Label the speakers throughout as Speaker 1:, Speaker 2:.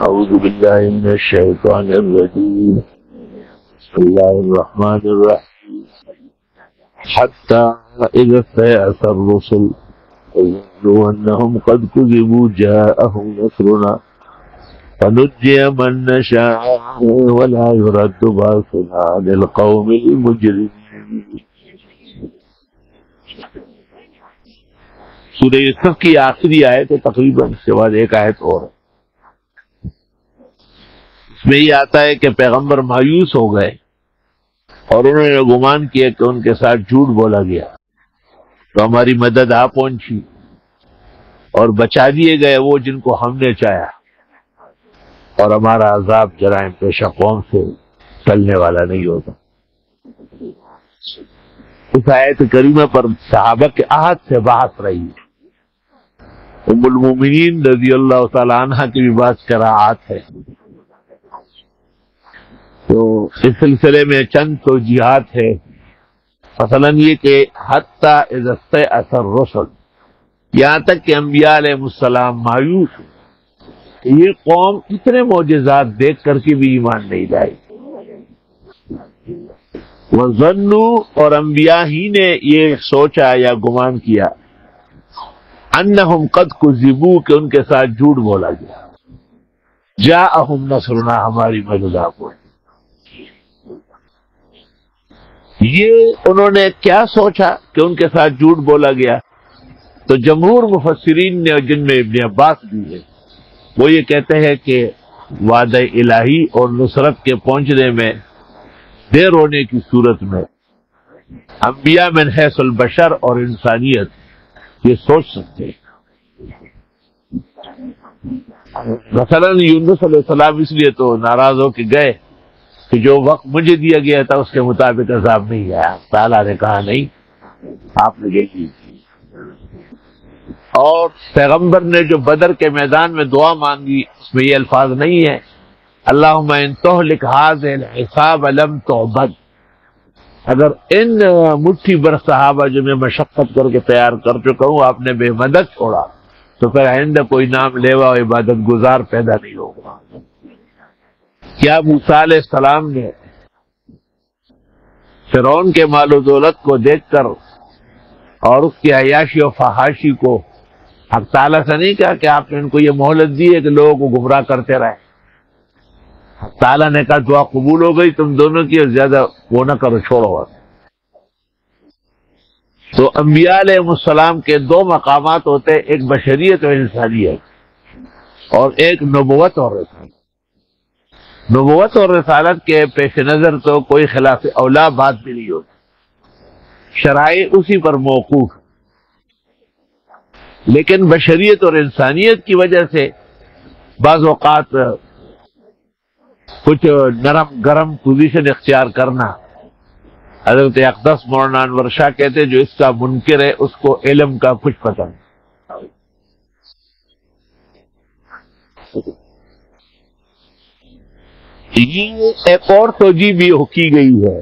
Speaker 1: اعوذ باللہ من الشیطان الرجیم بسم اللہ الرحمن الرحیم حتی اذا استيأس الرسل وظنوا انهم قد كذبوا جاءهم نصرنا فنجي من نشاء ولا يرد بأسنا عن القوم المجرمين۔ سورہ یوسف کی آخری آیت ہے، تقریباً اس کے بعد ایک آیت اور ہے۔ اس میں یہ آتا ہے کہ پیغمبر مایوس ہو گئے اور انہوں نے گمان کیا کہ ان کے ساتھ جھوٹ بولا گیا، تو ہماری مدد آ پہنچی اور بچا دیے گئے وہ جن کو ہم نے چاہا، اور ہمارا عذاب جرائم پیشہ قوم سے چلنے والا نہیں ہوتا۔ اس آیت کریمہ پر صحابہ کے عہد سے بحث رہی ہے۔ ام المومنین رضی اللہ تعالی عنہ کی بھی بات قراءات ہے، تو اس سلسلے میں چند توجیہات ہے۔ مثلا یہ کہ حتی اذا استيأس الرسل، یہاں تک کہ انبیاء علیہ السلام مایوس کہ یہ قوم اتنے معجزات دیکھ کر کے بھی ایمان نہیں لائے۔ وظنوا، اور انبیاء ہی نے یہ سوچا یا گمان کیا، انہم قد کذبوا، کہ ان کے ساتھ جھوٹ بولا گیا، جاءہم نصرنا، ہماری مدد آ پہنچی۔ یہ انہوں نے کیا سوچا کہ ان کے ساتھ جھوٹ بولا گیا؟ تو جمہور مفسرین نے، جن میں ابن عباس بھی ہے، وہ یہ کہتے ہیں کہ وعدہ الہی اور نصرت کے پہنچنے میں دیر ہونے کی صورت میں انبیاء من حیث البشر اور انسانیت یہ سوچ سکتے ہیں۔ مثلا یونس علیہ السلام اس لیے تو ناراض ہو کے گئے کہ جو وقت مجھے دیا گیا تھا اس کے مطابق عذاب نہیں آیا۔ تعالیٰ نے کہا نہیں، آپ نے یہ کی۔ اور پیغمبر نے جو بدر کے میدان میں دعا مانگی، اس میں یہ الفاظ نہیں ہے اللہم ان تہلک ھذہ العصابۃ لم تعبد، اگر ان مٹھی بر صحابہ جو میں مشقت کر کے تیار کر چکا ہوں آپ نے بے مدد چھوڑا، تو پھر آئندہ کوئی نام لیوا و عبادت گزار پیدا نہیں ہوگا۔ کیا موسیٰ علیہ السلام نے فرعون کے مال و دولت کو دیکھ کر اور اس کی عیاشی و فحاشی کو حق تعالیٰ سے نہیں کہا کہ آپ نے ان کو یہ مہلت دی ہے کہ لوگوں کو گمراہ کرتے رہے؟ حق تعالیٰ نے کہا دعا قبول ہو گئی تم دونوں کی، اور زیادہ وہ نہ کرو، چھوڑو۔ تو انبیاء علیہ السلام کے دو مقامات ہوتے ہیں، ایک بشریت و انسانیت، اور ایک نبوت اور رسالت۔ نبوت اور رسالت کے پیش نظر تو کوئی خلاف اولا بات بھی نہیں ہوتی، شرائع اسی پر موقوف، لیکن بشریت اور انسانیت کی وجہ سے بعض اوقات کچھ نرم گرم پوزیشن اختیار کرنا۔ حضرت اقدس مولانا انور شاہ کہتے جو اس کا منکر ہے اس کو علم کا کچھ پتہ نہیں۔ یہ ایک اور توجیہ بھی کی گئی ہے،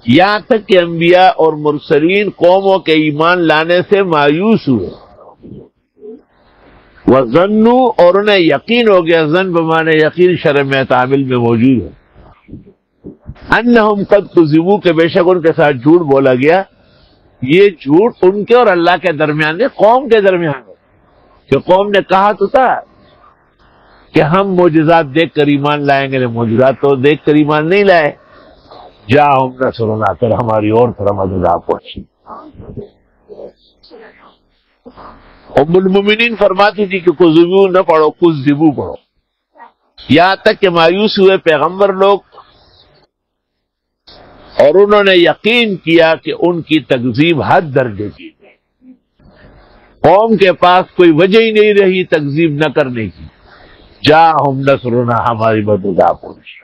Speaker 1: یہاں تک کہ انبیاء اور مرسلین قوموں کے ایمان لانے سے مایوس ہوئے، وظنوا، اور انہیں یقین ہو گیا، ظن بمانے یقین شرع میں تعامل میں موجود ہے، انہم قد کذبوا، کہ بے شک ان کے ساتھ جھوٹ بولا گیا۔ یہ جھوٹ ان کے اور اللہ کے درمیان ہے، قوم کے درمیان ہے، کہ قوم نے کہا تو تھا کہ ہم معجزات دیکھ کر ایمان لائیں گے، معجزات تو دیکھ کر ایمان نہیں لائے۔ جاءہم نصرنا، پھر ہماری اور طرف مدد آ پہنچی۔ ام المومنین فرماتی تھی کہ کذبوا نہ پڑھو، کذبوا پڑھو، یہاں تک کہ مایوس ہوئے پیغمبر لوگ، اور انہوں نے یقین کیا کہ ان کی تکذیب حد درجے کی، قوم کے پاس کوئی وجہ ہی نہیں رہی تکذیب نہ کرنے کی۔ جاءہم نصرنا، ہماری مدد آ پہنچی،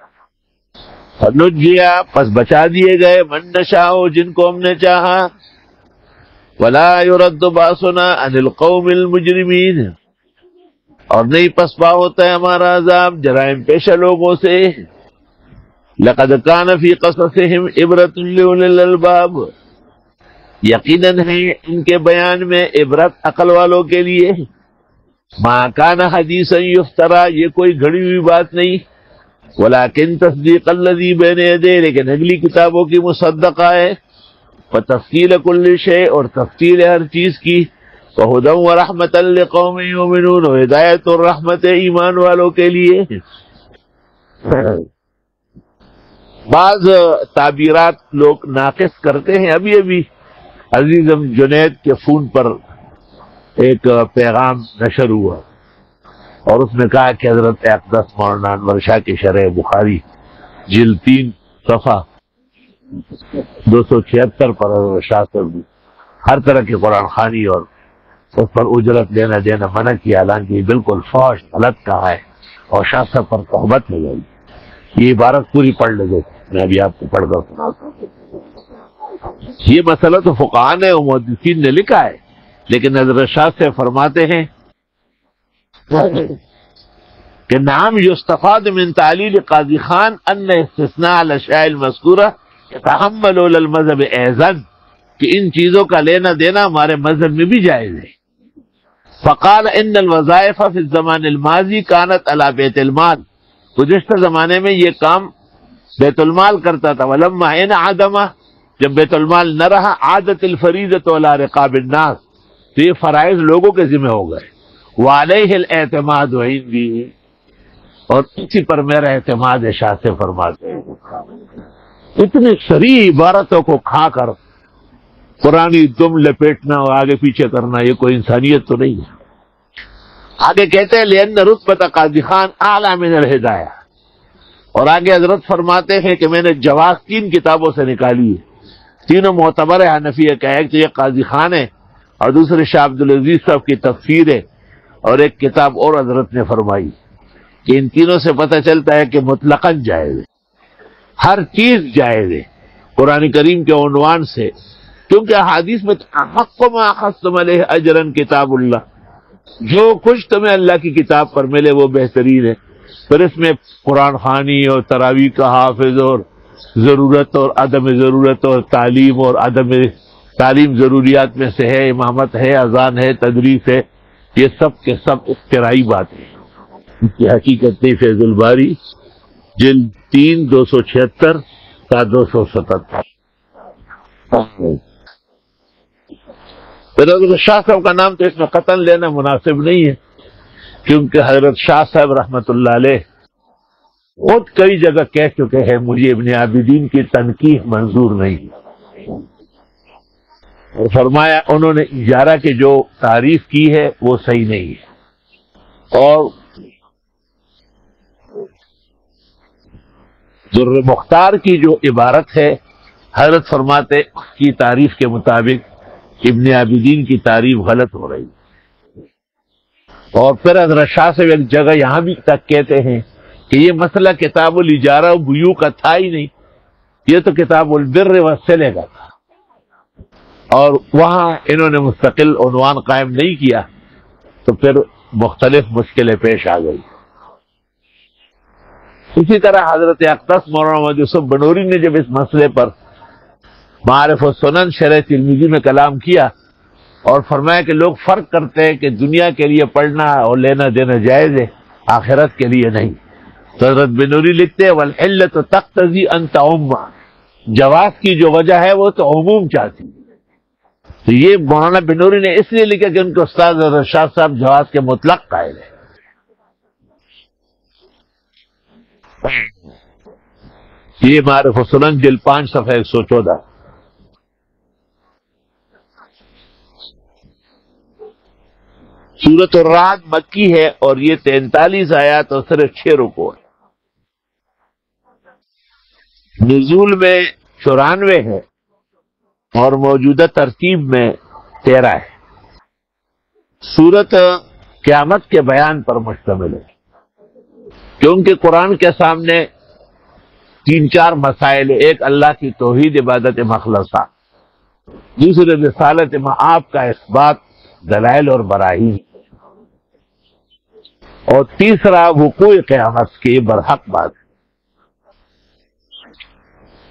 Speaker 1: فنجیا، پس بچا دیے گئے، من نشاء، جن کو ہم نے چاہا، ولا يرد باسنا عن القوم المجرمین، اور نہیں پسپا ہوتا ہے ہمارا عذاب جرائم پیشہ لوگوں سے۔ لقد كان في قصصهم عبرة لأولي الألباب، یقیناً ہے ان کے بیان میں عبرت عقل والوں کے لیے۔ ما کان حدیثا یفترا، یہ کوئی گھڑی ہوئی بات نہیں، ولیکن تصدیق الذی بین یدیہ، لیکن اگلی کتابوں کی مصدقہ ہے، وتفصیل کل شیء، اور تفصیل ہر چیز کی، وہدی ورحمۃ لقوم یؤمنون، و ہدایت اور رحمت ایمان والوں کے لیے۔ بعض تعبیرات لوگ ناقص کرتے ہیں۔ ابھی ابھی عزیزم جنید کے فون پر ایک پیغام نشر ہوا اور اس میں کہا کہ حضرت اقدس مولانا انور شاہ کی شرح بخاری جلد 3 صفحہ 276 پر حضرت شاہ صاحب ہر طرح کی قرآن خوانی اور اس پر اجرت لینا دینا منع کیا، حالانکہ یہ بالکل فحش غلط کہا ہے اور شاہ صاحب پر تہمت ہو گئی۔ یہ عبارت پوری پڑھ لے، میں ابھی آپ کو پڑھ کر سناتا ہوں۔ یہ مسئلہ تو فقہاء نے اور محدثین نے لکھا ہے، لیکن حضرت شاہ سے فرماتے ہیں کہ نعم یستفاد من تعلیل قاضی خان ان استثناء الاشیاء المذکورہ یتحمل المذہب ایضاً، کہ ان چیزوں کا لینا دینا ہمارے مذہب میں بھی جائز ہے۔ فقال ان الوظائف فی الزمان الماضی کانت علی بیت المال، گزشتہ زمانے میں یہ کام بیت المال کرتا تھا، ولما ان عدمہ، جب بیت المال نہ رہا، عادت الفریضۃ علی رقاب الناس، تو یہ فرائض لوگوں کے ذمہ ہو گئے، وعلیہ الاعتماد عندی، اور اسی پر میرا اعتماد ہے، شاہ سے فرماتے ہیں۔ اتنی صریح عبارتوں کو کھا کر قرآنی دم لپیٹنا اور آگے پیچھے کرنا، یہ کوئی انسانیت تو نہیں ہے۔ آگے کہتے ہیں لأن رتبۃ قاضی خان اعلیٰ من الہدایہ، اور آگے حضرت فرماتے ہیں کہ میں نے جواز 3 کتابوں سے نکالی ہے، تینوں معتبر ہے حنفیہ کا، ایک تو یہ قاضی خان ہے اور دوسرے شاہ عبدالعزیز صاحب کی تفسیر ہے، اور ایک کتاب اور حضرت نے فرمائی، کہ ان تینوں سے پتہ چلتا ہے کہ مطلقاً جائز ہے، ہر چیز جائز ہے قرآن کریم کے عنوان سے، کیونکہ حدیث میں احق ما اخذتم علیہ اجرا کتاب اللہ، جو کچھ تمہیں اللہ کی کتاب پر ملے وہ بہترین ہے، پھر اس میں قرآن خوانی اور تراویح کا حافظ اور ضرورت اور عدم ضرورت اور تعلیم اور عدم تعلیم ضروریات میں سے ہے، امامت ہے، اذان ہے، تدریس ہے، یہ سب کے سب اختراعی باتیں ہیں۔ اس کی حقیقت نہیں فیض الباری جلد 3 276 تا 277۔ حضرت شاہ صاحب کا نام تو اس میں قطعاً لینا مناسب نہیں ہے، کیونکہ حضرت شاہ صاحب رحمت اللہ علیہ خود کئی جگہ کہہ چکے ہیں مجھے ابن عابدین کی تنقیح منظور نہیں، اور فرمایا انہوں نے اجارہ کی جو تعریف کی ہے وہ صحیح نہیں ہے، اور در مختار کی جو عبارت ہے حضرت فرماتے اس کی تعریف کے مطابق ابن عابدین کی تعریف غلط ہو رہی، اور پھر حضرت شاہ سے ایک جگہ یہاں بھی تک کہتے ہیں کہ یہ مسئلہ کتاب الاجارہ و بیوع کا تھا ہی نہیں، یہ تو کتاب البر والصلہ کا تھا، اور وہاں انہوں نے مستقل عنوان قائم نہیں کیا، تو پھر مختلف مشکلیں پیش آ گئی۔ اسی طرح حضرت اقدس مولانا محمد یوسف بنوری نے جب اس مسئلے پر معارف السنن شرح ترمذی میں کلام کیا اور فرمایا کہ لوگ فرق کرتے ہیں کہ دنیا کے لیے پڑھنا اور لینا دینا جائز ہے، آخرت کے لیے نہیں، تو حضرت بنوری لکھتے ہیں والعلۃ تقتضی ان تعم، جواز کی جو وجہ ہے وہ تو عموم چاہتی ہے، تو یہ مولانا بنوری نے اس لیے لکھا کہ ان کے استاد حضرت شاہ صاحب جواز کے مطلق قائل ہیں۔ یہ معارف السنن جلد 5 صفحہ 114۔ سورۃ الرعد مکی ہے اور یہ 43 آیات اور صرف 6 رکوع ہے، نزول میں 94 ہے اور موجودہ ترتیب میں 13 ہے۔ سورت قیامت کے بیان پر مشتمل ہے، کیونکہ قرآن کے سامنے 3-4 مسائل، ایک اللہ کی توحید عبادت مخلصہ، دوسرے رسالت معاب کا اثبات دلائل اور براہین، اور تیسرا وقوع قیامت کی برحق بات ہے۔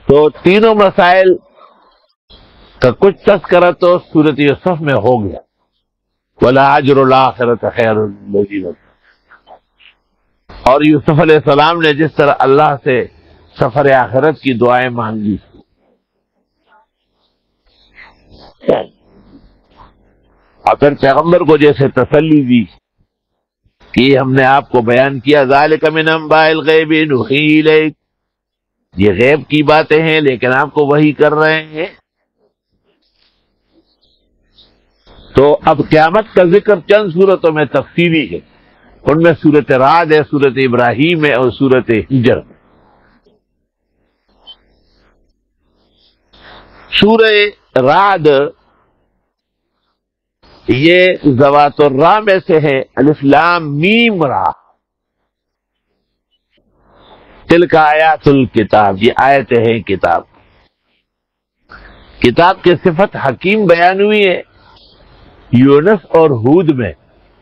Speaker 1: تو تینوں مسائل کا کچھ تذکرہ تو سورۃ یوسف میں ہو گیا، وَلَأَجْرُ الْآخِرَةِ خَيْرٌ لِّلَّذِينَ اتَّقَوْا۔ اور یوسف علیہ السلام نے جس طرح اللہ سے سفر آخرت کی دعائیں مانگی، اور پھر پیغمبر کو جیسے تسلی دی کہ ہم نے آپ کو بیان کیا، ذَلِكَ مِنْ أَنْبَاءِ الْغَيْبِ نُوحِيهِ إِلَيْكَ، یہ غیب کی باتیں ہیں لیکن آپ کو وحی کر رہے ہیں۔ تو اب قیامت کا ذکر چند صورتوں میں تفصیلی ہے، ان میں سورۃ رعد ہے، سورۃ ابراہیم ہے اور سورۃ ہجر۔ سورہ رعد یہ ذوات الراء میں سے ہے، الف لام میم را، تلک آیات الکتاب، یہ آیتیں ہیں کتاب۔ کتاب کی صفت حکیم بیان ہوئی ہے یونس اور ہود میں،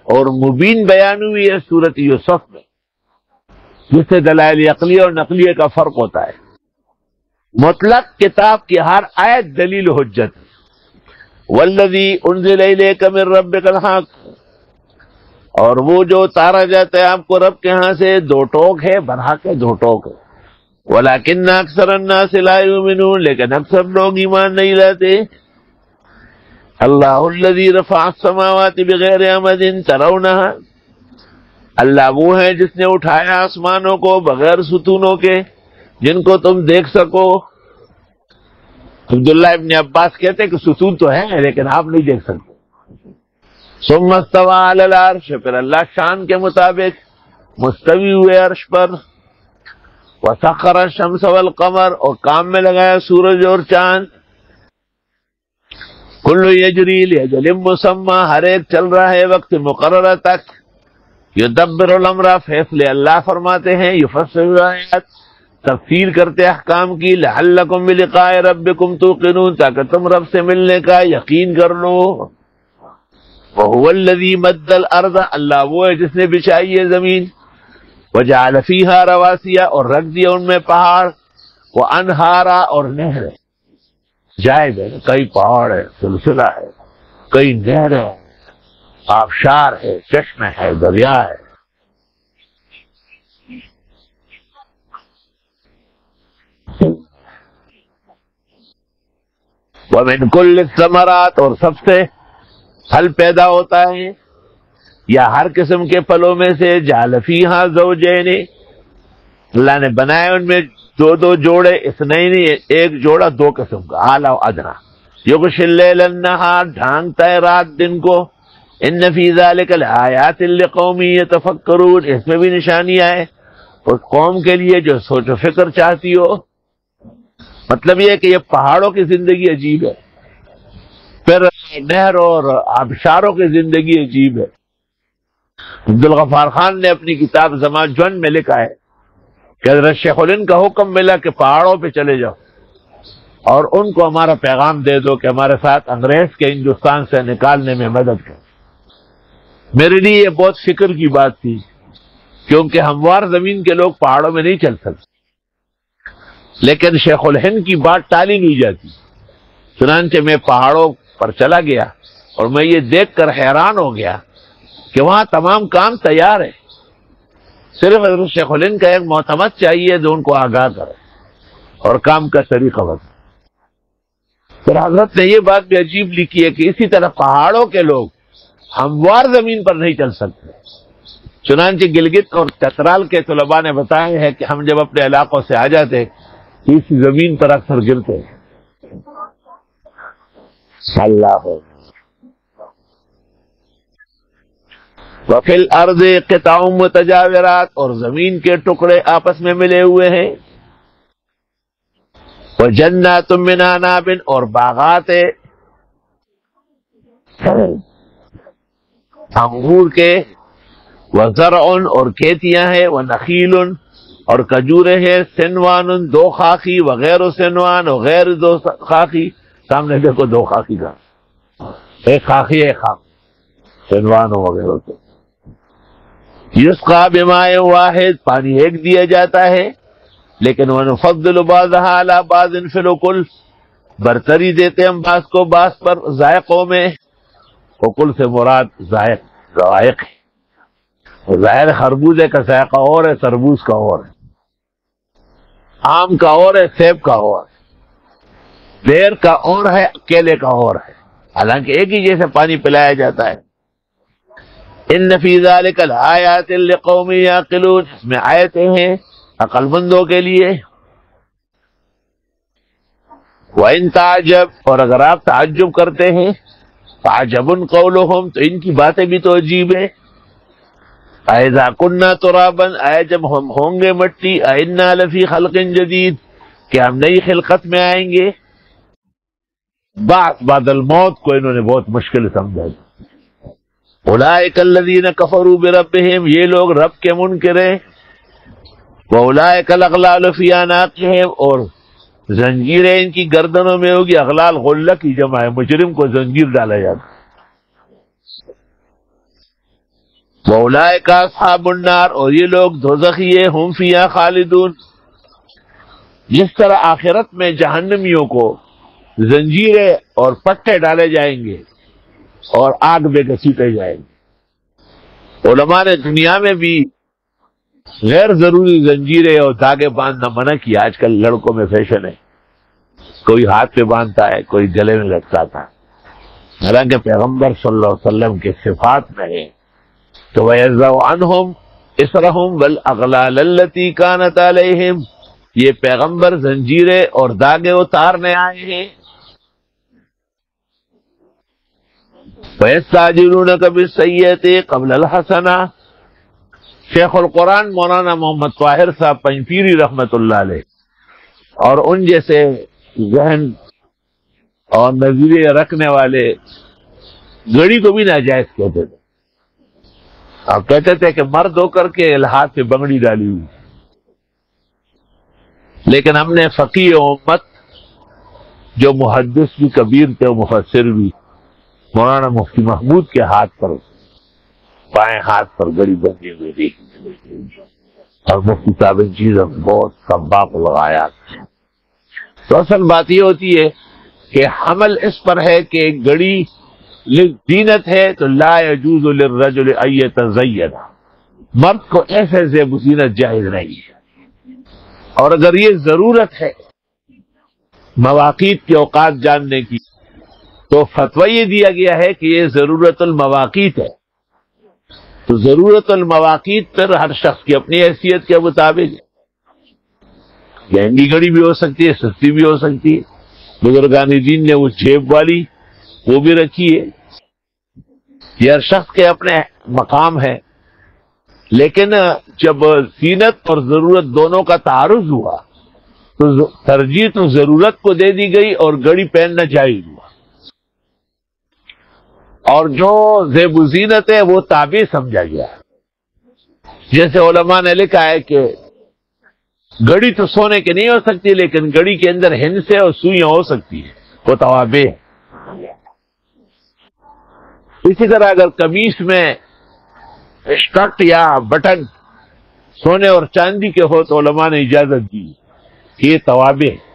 Speaker 1: اور مبین بیان ہوئی ہے سورۃ یوسف میں، جس سے دلائل عقلیہ اور نقلیہ کا فرق ہوتا ہے۔ مطلق کتاب کی ہر آیت دلیل حجت، والذی انزل الیک من ربک الحق، اور وہ جو اتارا جاتا ہے آپ کو رب کے ہاں سے دو ٹوک ہے، برحق ہے، دو ٹوک ہے۔ ولکن اکثر الناس لا یؤمنون، لیکن اکثر لوگ ایمان نہیں لاتے۔ اللہ الذی رفع السماوات بغیر عمد ترونها، اللہ وہ ہے جس نے اٹھایا آسمانوں کو بغیر ستونوں کے جن کو تم دیکھ سکو۔ عبداللہ ابن عباس کہتے کہ ستون تو ہے لیکن آپ نہیں دیکھ سکتے۔ ثم استوى علی العرش، پھر اللہ شان کے مطابق مستوی ہوئے عرش پر۔ وسخر الشمس والقمر، اور کام میں لگایا سورج اور چاند۔ کل یجری لاجل مسمی، ہر ایک چل رہا ہے وقت مقررہ تک۔ یدبر الامر، فیصلے اللہ فرماتے ہیں۔ یفصل الآیات، تفصیل کرتے احکام کی۔ لعلکم بلقاء ربکم توقنون، تاکہ تم رب سے ملنے کا یقین کر لو۔ وہو الذی مد الارض، اللہ وہ ہے جس نے بچھائی ہے زمین۔ وجعل فیہا رواسیہ، اور رکھ دیا ان میں پہاڑ۔ وانہارا، اور نہریں۔ جائز ہے، کئی پہاڑ ہے، سلسلہ ہے، کئی نہر ہے، آبشار ہے، چشمہ ہے، دریا ہے۔ وَمِن كُلِّ الثَّمَرَاتِ، اور سب سے پھل پیدا ہوتا ہے یا ہر قسم کے پھلوں میں سے۔ جعل فیہا زوجین، اللہ نے بنائے ان میں دو دو جوڑے، اثنین، ایک جوڑا دو قسم کا، اعلیٰ و ادنیٰ۔ یغشی اللیل النہار، ڈھانکتا ہے رات دن کو۔ ان فی ذلک لآیات لقوم یتفکرون، اس میں بھی نشانیاں ہیں اس قوم کے لیے جو سوچ و فکر چاہتی ہو۔ مطلب یہ ہے کہ یہ پہاڑوں کی زندگی عجیب ہے، پھر نہر اور آبشاروں کی زندگی عجیب ہے۔ عبدالغفار خان نے اپنی کتاب زماجون میں لکھا ہے کہ حضرت شیخ الہند کا حکم ملا کہ پہاڑوں پہ چلے جاؤ اور ان کو ہمارا پیغام دے دو کہ ہمارے ساتھ انگریز کے ہندوستان سے نکالنے میں مدد کریں۔ میرے لیے یہ بہت فکر کی بات تھی، کیونکہ ہموار زمین کے لوگ پہاڑوں میں نہیں چل سکتے، لیکن شیخ الہند کی بات ٹالی نہیں جاتی۔ چنانچہ میں پہاڑوں پر چلا گیا اور میں یہ دیکھ کر حیران ہو گیا کہ وہاں تمام کام تیار ہے، صرف حضرت شیخ الہند کا ایک معتمد چاہیے جو ان کو آگاہ کرے اور کام کا طریقہ بتائے۔ پھر حضرت نے یہ بات بھی عجیب لکھی ہے کہ اسی طرح پہاڑوں کے لوگ ہموار زمین پر نہیں چل سکتے۔ چنانچہ گلگت اور چترال کے طلباء نے بتایا ہے کہ ہم جب اپنے علاقوں سے آ جاتے اس زمین پر اکثر گرتے ہیں۔ اللہ وفی الارض قطع متجاورات، اور زمین کے ٹکڑے آپس میں ملے ہوئے ہیں۔ وجنات من عناب، اور باغات انگور کے۔ وزرع، اور کھیتیاں ہیں۔ ونخیل، اور کھجورے ہیں۔ سنوان، دو خاکی، وغیر سنوان، اور غیر دو خاکی۔ سامنے دیکھو دو خاکی کا، ایک خاکی ایک خاکی، سنوان وغیرہ سے۔ یسقا بماء واحد، پانی ایک دیا جاتا ہے، لیکن ونفضل بعضها علی بعض فی الاکل، برتری دیتے ہم بعض کو بعض پر ذائقوں میں۔ وکل سے مراد ذائق ہے. ظاہر خربوزے کا ذائقہ اور ہے، تربوز کا اور ہے، آم کا اور ہے، سیب کا اور ہے، بیر کا اور ہے، کیلے کا اور ہے، حالانکہ ایک ہی جیسے پانی پلایا جاتا ہے. ان فی ذلک لآیات لقوم یعقلون، اس میں آیتیں ہیں عقل مندوں کے لیے. وَإِن تَعْجَبْ، اور اگر آپ تعجب کرتے ہیں، فَعَجَبٌ قَوْلُهُمْ، تو ان کی باتیں بھی تو عجیب ہیں. اَإِذَا كُنَّا تُرَابًا، آئے جب ہم ہوں گے مٹی، أَإِنَّا لَفِي خَلْقٍ جَدِيدٍ، کہ ہم نئی خلقت میں آئیں گے. بعد الموت کو انہوں نے بہت مشکل سمجھا. اولئک الذین کفروا بربہم، یہ لوگ رب کے منکر ہیں. واولئک الاغلال فی اعناقہم، اور زنجیریں ان کی گردنوں میں ہوگی. اغلال غلہ کی جمع ہے، مجرم کو زنجیر ڈالا جاتا. واولئک اصحاب النار، اور یہ لوگ دوزخی ہیں. ہم فیہا خالدون، جس طرح آخرت میں جہنمیوں کو زنجیریں اور پٹے ڈالے جائیں گے اور آگ میں گھسیٹے جائیں گے. علماء نے دنیا میں بھی غیر ضروری زنجیریں اور دھاگے باندھنا منع کیا. آج کل لڑکوں میں فیشن ہے، کوئی ہاتھ پہ باندھتا ہے، کوئی گلے میں لٹکاتا ہے. حالانکہ پیغمبر صلی اللہ علیہ وسلم کے صفات میں ہے تو وَيَضَعُ عَنْهُمْ إِصْرَهُمْ وَالْأَغْلَالَ الَّتِي كَانَتْ عَلَيْهِمْ، یہ پیغمبر زنجیریں اور داغے اتارنے آئے ہیں. وَيَسْتَعْجِلُونَكَ بِالسَّيِّئَةِ قَبْلَ الْحَسَنَةِ، شیخ القرآن مولانا محمد طاہر صاحب پنجپیری رحمت اللہ علیہ اور ان جیسے ذہن اور نظریے رکھنے والے گھڑی کو بھی ناجائز کہتے تھے، اور کہتے تھے کہ مرد ہو کر کے ہاتھ پہ بنگڑی ڈالی ہوئی. لیکن ہم نے فقیہ امت جو محدث بھی کبیر تھے، مفسر بھی، مولانا مفتی محمود کے ہاتھ پر، بائیں ہاتھ پر گھڑی بندھی ہوئی تھی، اور مفتی صاحب ان چیزوں بہت سباق لگایا. تو اصل بات یہ ہوتی ہے کہ حمل اس پر ہے کہ گھڑی زینت ہے تو لا يجوز للرجل ان يتزین، مرد کو ایسے زیب و زینت جائز نہیں ہے. اور اگر یہ ضرورت ہے مواقیت کے اوقات جاننے کی تو فتویٰ یہ دیا گیا ہے کہ یہ ضرورت المواقیت ہے. تو ضرورت المواقیت پر ہر شخص کی اپنی حیثیت کے مطابق مہنگی گھڑی بھی ہو سکتی ہے، سستی بھی ہو سکتی ہے. بزرگان دین نے وہ جیب والی وہ بھی رکھی ہے. یہ ہر شخص کے اپنے مقام ہے. لیکن جب زینت اور ضرورت دونوں کا تعارض ہوا تو ترجیح تو ضرورت کو دے دی گئی اور گھڑی پہننا جائز ہوا. اور جو زیب و زینت ہے وہ تابع سمجھا گیا. جیسے علماء نے لکھا ہے کہ گھڑی تو سونے کی نہیں ہو سکتی، لیکن گھڑی کے اندر ہندسے اور سوئیاں ہو سکتی ہیں، وہ توابع ہے. اسی طرح اگر قمیص میں اسکرٹ یا بٹن سونے اور چاندی کے ہو تو علماء نے اجازت دی کہ یہ توابع ہے.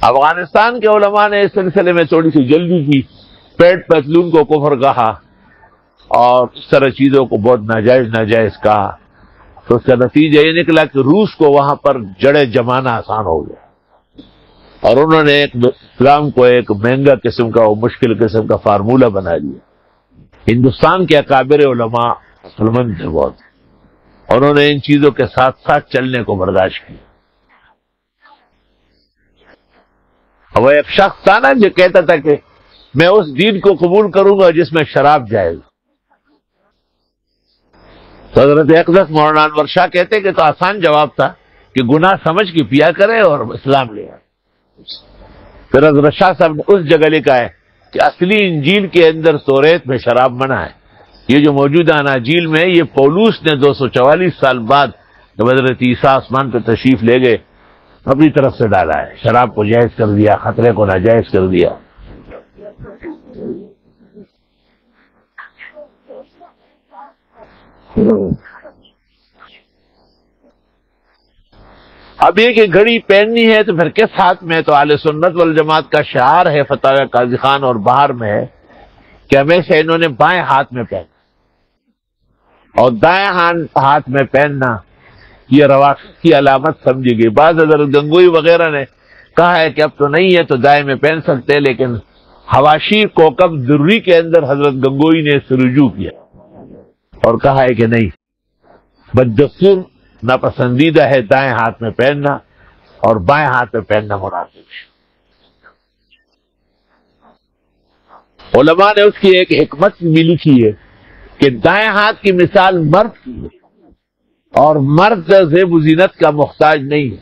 Speaker 1: افغانستان کے علماء نے اس سلسلے میں تھوڑی سی جلدی کی، پیٹ پتلون کو کفر کہا اور اس طرح چیزوں کو بہت ناجائز کہا. تو اس کا نتیجہ یہ نکلا کہ روس کو وہاں پر جڑیں جمانا آسان ہو گیا، اور انہوں نے اسلام کو ایک مہنگا قسم کا اور مشکل قسم کا فارمولہ بنا دیا. ہندوستان کے اکابر علماء عقلمند تھے بہت، انہوں نے ان چیزوں کے ساتھ ساتھ چلنے کو برداشت کیا. وہ ایک شخص تھا نا جو کہتا تھا کہ میں اس دین کو قبول کروں گا جس میں شراب جائز. تو حضرت اقدس مولانا انور شاہ کہتے کہ تو آسان جواب تھا کہ گناہ سمجھ کے پیا کرے اور اسلام لے آئے. پھر حضرت شاہ صاحب نے اس جگہ لکھا ہے کہ اصلی انجیل کے اندر توریت میں شراب منع ہے. یہ جو موجودہ اناجیل میں یہ پولوس نے 244 سال بعد جب حضرت عیسیٰ آسمان پہ تشریف لے گئے اپنی طرف سے ڈالا ہے. شراب کو جائز کر دیا، خطرے کو ناجائز کر دیا. اب یہ کہ گھڑی پہننی ہے تو پھر کس ہاتھ میں؟ تو اہل سنت والجماعت کا شعار ہے، فتاوی قاضی خان اور بہار میں ہے کہ ہمیشہ انہوں نے بائیں ہاتھ میں پہنا، اور دائیں ہاتھ میں پہننا یہ روافض کی علامت سمجھی گئی۔ بعض حضرت گنگوئی وغیرہ نے کہا ہے کہ اب تو نہیں ہے تو دائیں میں پہن سکتے، لیکن حواشی کوکب دری کے اندر حضرت گنگوئی نے اس سے رجوع کیا اور کہا ہے کہ نہیں، بددستور ناپسندیدہ ہے دائیں ہاتھ میں پہننا، اور بائیں ہاتھ میں پہننا مناسب ہے۔ علماء نے اس کی ایک حکمت بھی لکھی ہے کہ دائیں ہاتھ کی مثال مرد کی ہے، اور مرد زیب و زینت کا محتاج نہیں ہے۔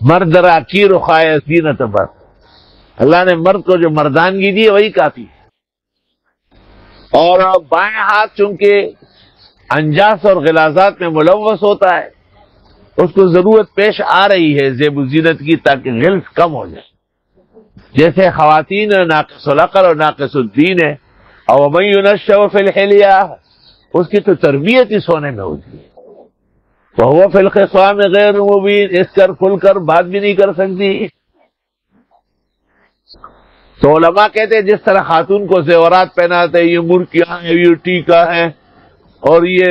Speaker 1: مرد راکیر و خائے زینت بس، اللہ نے مرد کو جو مردانگی دی ہے وہی کافی ہے۔ اور بائیں ہاتھ چونکہ انجاس اور غلاظات میں ملوث ہوتا ہے، اس کو ضرورت پیش آ رہی ہے زیب و زینت کی تاکہ غلظ کم ہو جائے۔ جیسے خواتین ناقص العقل اور ناقص الدین ہے، اور وَمَن يُنَشَّأُ فِي الْحِلْيَةِ، اس کی تو تربیت ہی سونے میں ہوتی ہے۔ وَهُوَ فِي الْخِصَامِ غَيْرُ مُبِينٍ، اس کر کھل کر بات بھی نہیں کر سکتی۔ تو علماء کہتے ہیں جس طرح خاتون کو زیورات پہناتے ہیں، یہ مرکیاں ہیں، یہ ٹیکا ہے، اور یہ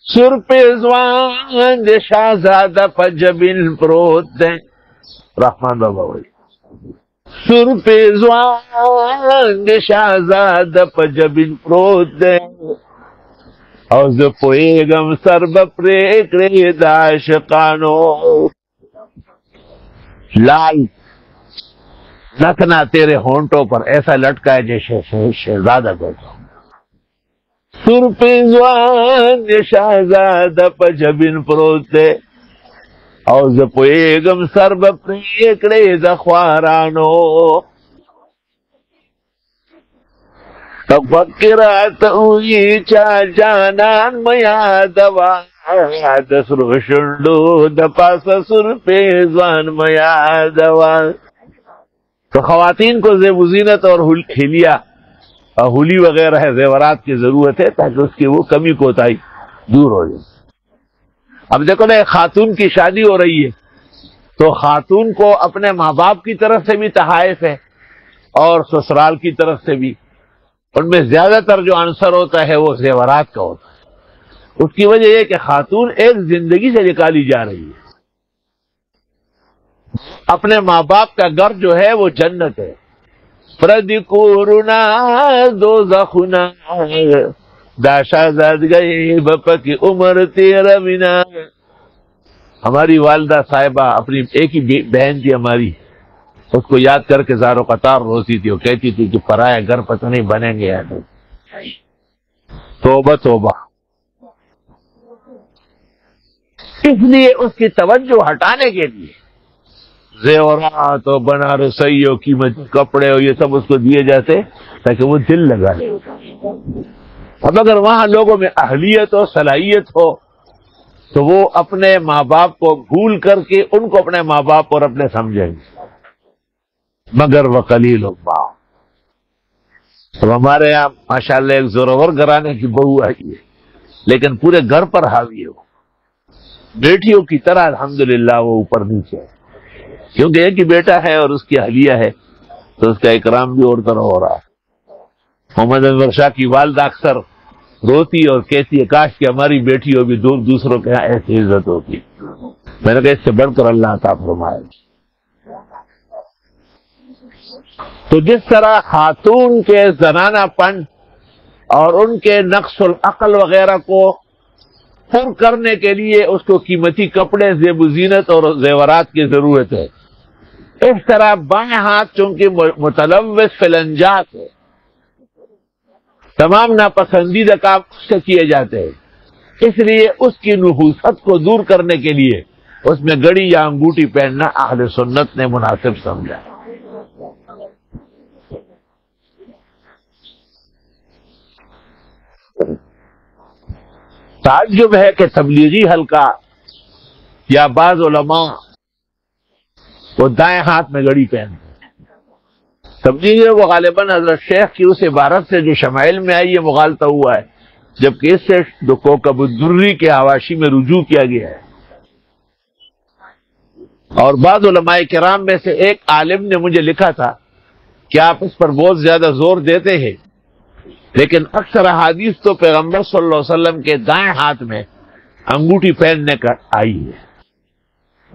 Speaker 1: سر پہ زوان شاہزادہ پجبن پروت ہے، رحمان بابا وہی سر پہ زوان شاہزادہ پجبن پروت ہے، اور ز پوئیگم سر بپریکڑے داشقانو، لال نتنا تیرے ہونٹوں پر ایسا لٹکا ہے جیسے شہزادہ بیٹھا، سر پہ زوان شاہزادہ پجبن پروت ہے، اور ز پوئیگم سر بپریکڑے دخوارانو، فکرات ہوئی چا جانان میا دوا، دسر شنڈو دپاس سر پہ زوان میا دوا۔ تو خواتین کو زیب و زینت اور حلیہ ہولی وغیرہ ہے زیورات کی ضرورت ہے تاکہ اس کی وہ کمی کوتاہی دور ہو جائے۔ اب دیکھو نا، ایک خاتون کی شادی ہو رہی ہے تو خاتون کو اپنے ماں باپ کی طرف سے بھی تحائف ہے اور سسرال کی طرف سے بھی، ان میں زیادہ تر جو عنصر ہوتا ہے وہ زیورات کا ہوتا ہے۔ اس کی وجہ یہ کہ خاتون ایک زندگی سے نکالی جا رہی ہے، اپنے ماں باپ کا گھر جو ہے وہ جنت ہے۔ پردکورنا دوزخنا، دا شہزاد گئے بپا کی عمر تیرا بنا۔ ہماری والدہ صاحبہ اپنی ایک ہی بہن تھی ہماری، اس کو یاد کر کے زار و قطار روتی تھی، وہ کہتی تھی کہ پرایا گھر پتہ نہیں بنیں گے یا نہیں۔ توبہ توبہ۔ اس لیے اس کی توجہ ہٹانے کے لیے زیورات اور بنارسیوں قیمتی کپڑے اور یہ سب اس کو دیے جاتے تاکہ وہ دل لگا لے۔ اب اگر وہاں لوگوں میں اہلیت اور صلاحیت ہو تو وہ اپنے ماں باپ کو بھول کر کے ان کو اپنے ماں باپ اور اپنے سمجھیں گے، مگر وقلیل ما۔ اب ہمارے یہاں ماشاءاللہ ایک زورور گھرانے کی بہو آئی ہے، لیکن پورے گھر پر حاوی ہو، بیٹیوں کی طرح الحمدللہ وہ اوپر نیچے ہے، کیونکہ ایک ہی بیٹا ہے اور اس کی اہلیہ ہے تو اس کا اکرام بھی اور طرح ہو رہا ہے۔ محمد انور شاہ کی والدہ اکثر روتی اور کہتی ہے کاش کہ ہماری بیٹیوں بھی دوسروں کے یہاں ایسی عزت ہوتی۔ میں نے کہا اس سے بڑھ کر اللہ عطا فرمائے۔ تو جس طرح خاتون کے زنانہ پن اور ان کے نقص العقل وغیرہ کو پر کرنے کے لیے اس کو قیمتی کپڑے، زیب و زینت اور زیورات کی ضرورت ہے، اس طرح بائیں ہاتھ چونکہ متلوث فی الانجاس ہے، تمام ناپسندیدہ کام اس سے کیے جاتے ہیں، اس لیے اس کی نحوست کو دور کرنے کے لیے اس میں گڑی یا انگوٹھی پہننا اہل سنت نے مناسب سمجھا۔ تعجب ہے کہ تبلیغی حلقہ یا بعض علماء وہ دائیں ہاتھ میں گڑی پہنتے ہیں۔ تبلیغی وہ غالباً حضرت شیخ کی اس عبارت سے جو شمائل میں آئی یہ مغالطہ ہوا ہے، جبکہ اس سے کوکب الدری کے حواشی میں رجوع کیا گیا ہے۔ اور بعض علماء کرام میں سے ایک عالم نے مجھے لکھا تھا کہ آپ اس پر بہت زیادہ زور دیتے ہیں، لیکن اکثر احادیث تو پیغمبر صلی اللہ علیہ وسلم کے دائیں ہاتھ میں انگوٹھی پہننے کا آئی ہے۔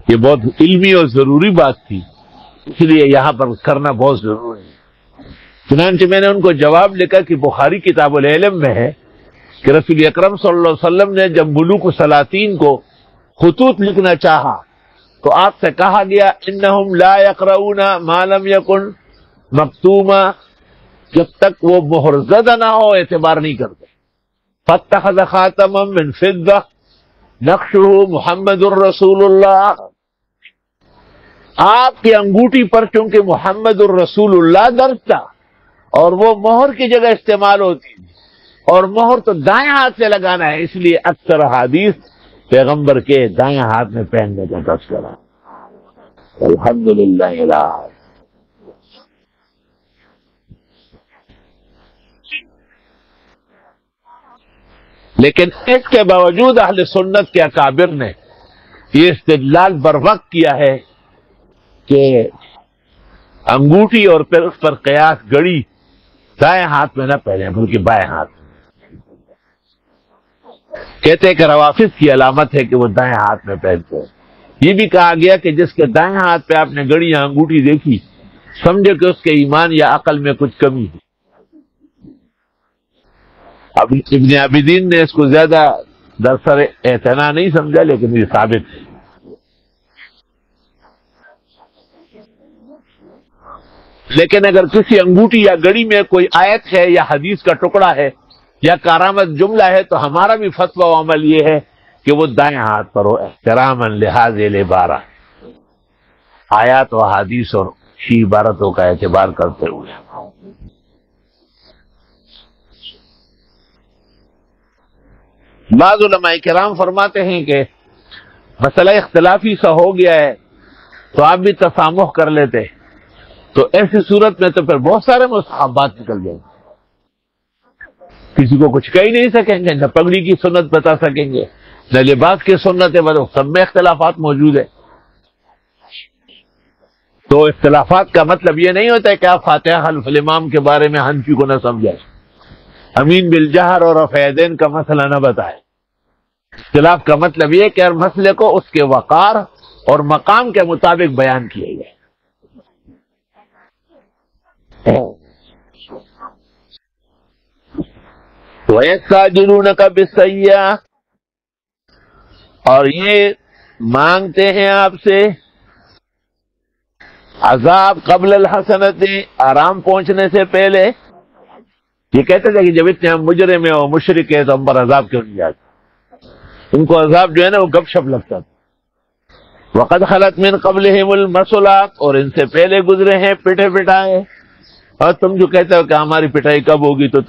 Speaker 1: یہ بہت علمی اور ضروری بات تھی، اس لیے یہاں پر کرنا بہت ضروری ہے۔ چنانچہ میں نے ان کو جواب لکھا کہ بخاری کتاب العلم میں ہے کہ رسول اکرم صلی اللہ علیہ وسلم نے جب ملوک السلاطین کو خطوط لکھنا چاہا تو آپ سے کہا گیا انہم لا یقرؤون ما لم یکن مکتوما، جب تک وہ مہر زدہ نہ ہو اعتبار نہیں کرتے۔ فاتخذ خاتما من فضہ نقشہ محمد الرسول اللہ، آپ کی انگوٹھی پر چونکہ محمد الرسول اللہ درج تھا اور وہ مہر کی جگہ استعمال ہوتی تھی، اور مہر تو دائیں ہاتھ سے لگانا ہے، اس لیے اکثر حدیث پیغمبر کے دائیں ہاتھ میں پہننے کا تذکرہ۔ الحمدللہ الہ۔ لیکن اس کے باوجود اہل سنت کے اکابر نے یہ استدلال بر وقت کیا ہے کہ انگوٹھی اور پھر اس پر قیاس گڑی دائیں ہاتھ میں نہ پہنے بلکہ بائیں ہاتھ میں۔ کہتے ہیں کہ روافض کی علامت ہے کہ وہ دائیں ہاتھ میں پہنتے ہیں۔ یہ بھی کہا گیا کہ جس کے دائیں ہاتھ پہ آپ نے گڑی یا انگوٹھی دیکھی سمجھے کہ اس کے ایمان یا عقل میں کچھ کمی ہے۔ اب ابن عابدین نے اس کو زیادہ درسر اعتنا نہیں سمجھا، لیکن یہ ثابت ہے۔ لیکن اگر کسی انگوٹھی یا گڑی میں کوئی آیت ہے یا حدیث کا ٹکڑا ہے یا کارآمد جملہ ہے تو ہمارا بھی فتویٰ و عمل یہ ہے کہ وہ دائیں ہاتھ پر ہو، احتراما لحاظ العبارہ، آیات و حدیث اور شی عبارتوں کا اعتبار کرتے ہوئے۔ بعض علماء کرام فرماتے ہیں کہ مسئلہ اختلافی سا ہو گیا ہے تو آپ بھی تسامح کر لیتے، تو ایسی صورت میں تو پھر بہت سارے مستحبات نکل جائیں گے، کسی کو کچھ کہہ ہی نہیں سکیں گے، نہ پگڑی کی سنت بتا سکیں گے، نہ لباس کی سنتیں بتا، سب میں اختلافات موجود ہے۔ تو اختلافات کا مطلب یہ نہیں ہوتا ہے کہ آپ فاتحہ خلف الامام کے بارے میں حنفی کو نہ سمجھائیں، امین بالجہر اور رفع یدین کا مسئلہ نہ بتائیں۔ اختلاف کا مطلب یہ کہ ہر مسئلے کو اس کے وقار اور مقام کے مطابق بیان کیا جائے۔ وَيَسْتَعْجِلُونَكَ بِالسَّيِّئَةِ، اور یہ مانگتے ہیں آپ سے عذاب قبل الحسنت، آرام پہنچنے سے پہلے۔ یہ کہتے تھے کہ جب اتنے ہم مجرم ہیں اور مشرک ہیں تو ہم پر عذاب کیوں نہیں آتا؟ ان کو عذاب جو ہے نا وہ گپ شپ لگتا تھا۔ وَقَدْ خَلَتْ مِنْ قَبْلِهِمُ الْمَثُلَاتُ، اور ان سے پہلے گزرے ہیں پٹے پٹائے۔ اور تم جو کہتے ہو کہ ہماری پٹائی کب ہوگی، تو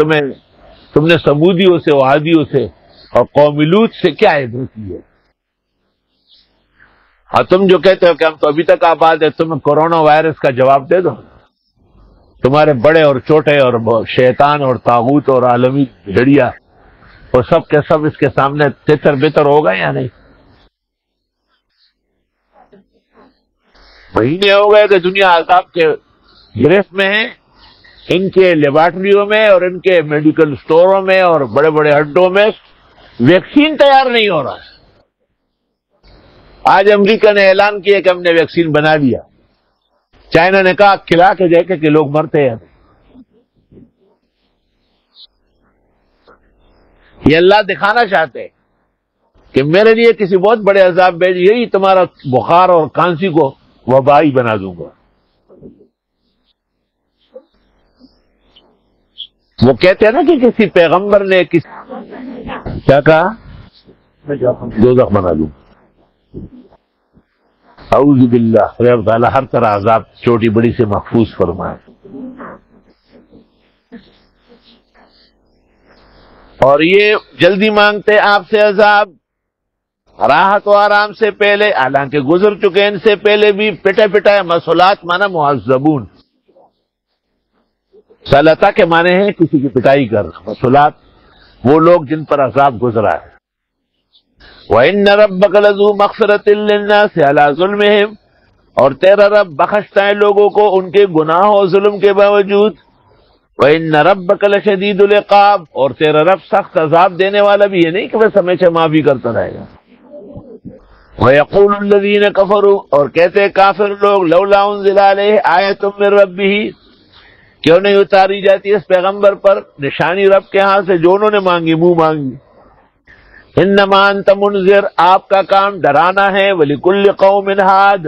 Speaker 1: تم نے سمودیوں سے، وادیوں سے اور قوم لوط سے کیا عبرت کی ہے؟ اور تم جو کہتے ہو کہ ہم تو ابھی تک آباد ہیں، تمہیں کورونا وائرس کا جواب دے دو۔ تمہارے بڑے اور چھوٹے اور شیطان اور طاغوت اور عالمی جھڑیا اور سب کے سب اس کے سامنے تتر بتر ہوگا یا نہیں؟ مہینے ہو گئے کہ دنیا عذاب کے گرفت میں ہے، ان کے لیبارٹریوں میں اور ان کے میڈیکل سٹوروں میں اور بڑے بڑے اڈوں میں ویکسین تیار نہیں ہو رہا ہے۔ آج امریکہ نے اعلان کیا کہ ہم نے ویکسین بنا لیا، چائنا نے کہا کھلا کے دیکھے کہ لوگ مرتے ہیں۔ یہ اللہ دکھانا چاہتے ہیں کہ میرے لیے کسی بہت بڑے عذاب بھیج، یہی تمہارا بخار اور کھانسی کو وبائی بنا دوں گا۔ وہ کہتے ہیں نا کہ کسی پیغمبر نے کیا کہا، دوزخ بنا دوں۔ اعوذ باللہ، خدا تعالیٰ ہر طرح عذاب چھوٹی بڑی سے محفوظ فرمائے۔ اور یہ جلدی مانگتے آپ سے عذاب راحت و آرام سے پہلے، حالانکہ گزر چکے ان سے پہلے بھی پٹے پٹائے۔ مسولات مانا معذبون، سلطہ کے معنی ہے کسی کی پٹائی کرنا، مسولات وہ لوگ جن پر عذاب گزرا ہے۔ وَإِنَّ رَبَّكَ لَذُو مَغْفِرَةٍ لِلنَّاسِ عَلَىٰ ظُلْمِهِمْ، اور تیرا رب بخشتا ہے لوگوں کو ان کے گناہ و ظلم کے باوجود. وَإِنَّ رَبَّكَ لَشَدِيدُ الْعِقَابِ، اور تیرا رب سخت عذاب دینے والا بھی، یہ نہیں کہ بس ہمیشہ معافی کرتا رہے گا. وَيَقُولُ الَّذِينَ كَفَرُوا، اور کہتے کافر لوگ، لَوْلَا أُنزِلَ عَلَيْهِ آیَةٌ مِّن رَّبِّهِ، کیوں نہیں اتاری جاتی اس پیغمبر پر نشانی رب کے ہاں سے جو انہوں نے مانگی، منہ مانگی. انما انت منذر، آپ کا کام ڈرانا ہے. وَلِكُلِّ قَوْمٍ ہاد،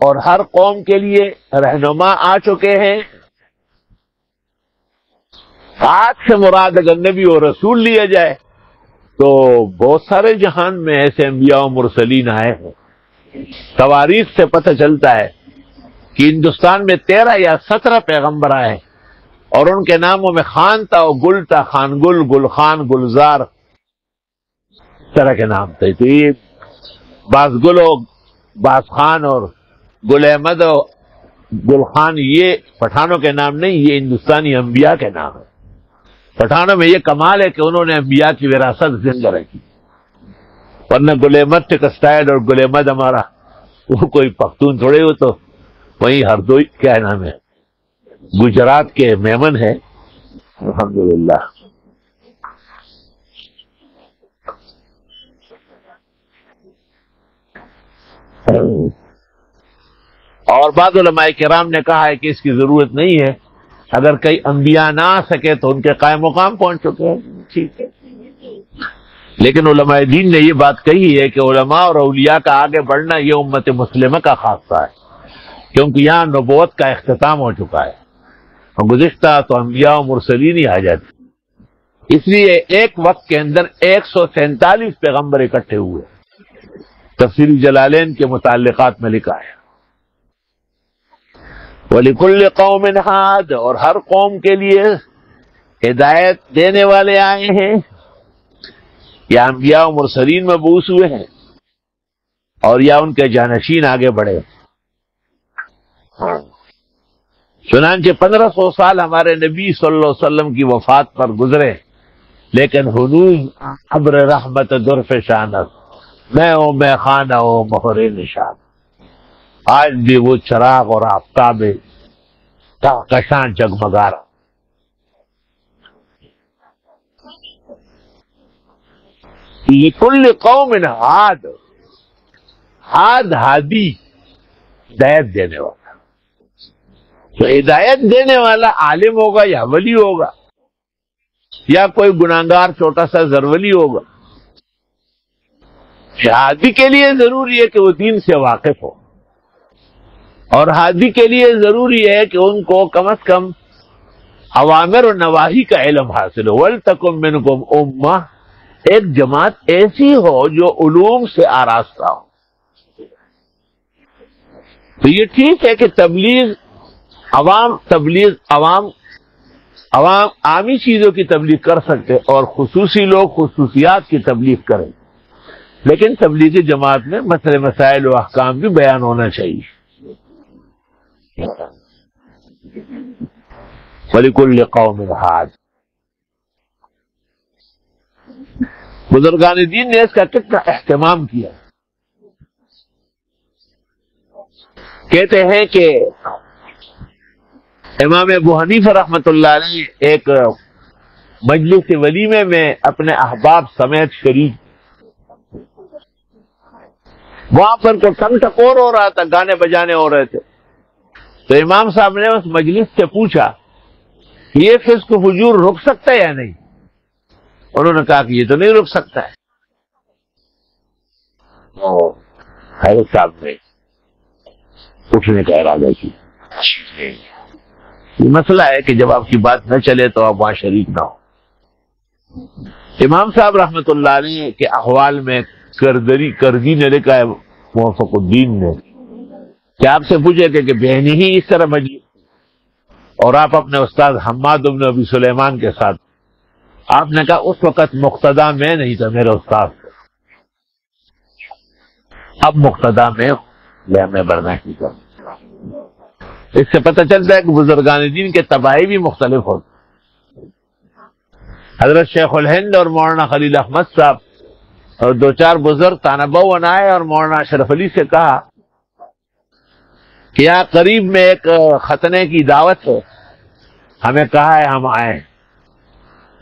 Speaker 1: اور ہر قوم کے لیے رہنما آ چکے ہیں. ہاد سے مراد اگر نبی اور رسول لیا جائے تو بہت سارے جہان میں ایسے انبیاء و مرسلین آئے ہیں. تواریخ سے پتہ چلتا ہے کہ ہندوستان میں 13 یا 17 پیغمبر آئے اور ان کے ناموں میں خان تھا اور گل تھا، خان گل، گل خان، گلزار، اس طرح کے نام تھے. تو یہ باز گل و باز خان اور گل احمد و گل خان یہ پٹھانوں کے نام نہیں، یہ ہندوستانی انبیاء کے نام ہیں. پٹھانوں میں یہ کمال ہے کہ انہوں نے انبیاء کی وراثت زندہ رکھی، ورنہ گل احمد ٹیکسٹائل اور گل احمد ہمارا وہ کوئی پختون تھوڑے، ہو تو وہی ہردوئی کیا نام ہے، گجرات کے میمن ہے. الحمدللہ. اور بعض علماء کرام نے کہا ہے کہ اس کی ضرورت نہیں ہے، اگر کئی انبیاء نہ آ سکے تو ان کے قائم مقام پہنچ چکے ہیں. ٹھیک ہے، لیکن علماء دین نے یہ بات کہی ہے کہ علماء اور اولیاء کا آگے بڑھنا یہ امت مسلمہ کا خاصہ ہے، کیونکہ یہاں نبوت کا اختتام ہو چکا ہے اور گزشتہ تو انبیاء و مرسلین ہی آ جاتے. اس لیے ایک وقت کے اندر 147 پیغمبر اکٹھے ہوئے. تفسیر جلالین کے متعلقات میں لکھا ہے وَلِكُلِّ قَوْمٍ ہاد، اور ہر قوم کے لیے ہدایت دینے والے آئے ہیں. یا انبیاء و مرسلین مبعوث ہوئے ہیں اور یا ان کے جانشین آگے بڑھے. چنانچہ 1500 سال ہمارے نبی صلی اللہ علیہ وسلم کی وفات پر گزرے، لیکن ہنوز ابر رحمت درف شانت، میں او میں خانہ او مہر نشان. آج بھی وہ چراغ اور آفتاب کشان جگمگا رہا. لِكُلِّ قَوْمٍ ہاد، ہاد ہادی ہدایت دینے والا. تو ہدایت دینے والا عالم ہوگا یا ولی ہوگا یا کوئی گناہگار چھوٹا سا زرولی ہوگا. ہادی کے لیے ضروری ہے کہ وہ دین سے واقف ہو، اور ہادی کے لیے ضروری ہے کہ ان کو کم از کم اوامر و نواہی کا علم حاصل ہو. وَلْتَكُن مِّنْكُمْ أُمَّةٌ، ایک جماعت ایسی ہو جو علوم سے آراستہ ہو. تو یہ ٹھیک ہے کہ تبلیغ عوام عامی چیزوں کی تبلیغ کر سکتے اور خصوصی لوگ خصوصیات کی تبلیغ کریں، لیکن تبلیغی جماعت میں مسئلے مسائل و احکام بھی بیان ہونا چاہیے. وَلِكُلِّ قَوْمٍ ہاد. بزرگان دین نے اس کا کتنا اہتمام کیا. کہتے ہیں کہ امام ابو حنیفہ رحمۃ اللہ علیہ ایک مجلس ولیمے میں اپنے احباب سمیت شریک، وہاں پر کوئی ٹنگ ٹکور ہو رہا تھا، گانے بجانے ہو رہے تھے. تو امام صاحب نے اس مجلس سے پوچھا یہ فسق و فجور رک سکتا ہے یا نہیں؟ انہوں نے کہا کہ یہ تو نہیں رک سکتا ہے. حضرت صاحب نے اٹھنے کا ارادہ کیا. یہ مسئلہ ہے کہ جب آپ کی بات نہ چلے تو آپ وہاں شریک نہ ہو. امام صاحب رحمت اللہ علیہ کے احوال میں کردی نے لکھا ہے موفق الدین نے کہ آپ سے پوچھے کہ بہنی ہی اس طرح مجلس اور آپ اپنے استاد حماد بن ابی سلیمان کے ساتھ، آپ نے کہا اس وقت مقتدا میں نہیں تھا، میرے استاد تھے، اب مقتدا میں میں برداشت کر. اس سے پتہ چلتا ہے کہ بزرگان دین کے تباہی بھی مختلف ہوتے. حضرت شیخ الہند اور مولانا خلیل احمد صاحب اور 2-4 بزرگ تانبون آئے اور مولانا اشرف علی سے کہا کہ یہاں قریب میں ایک ختنے کی دعوت ہے، ہمیں کہا ہے ہم آئیں۔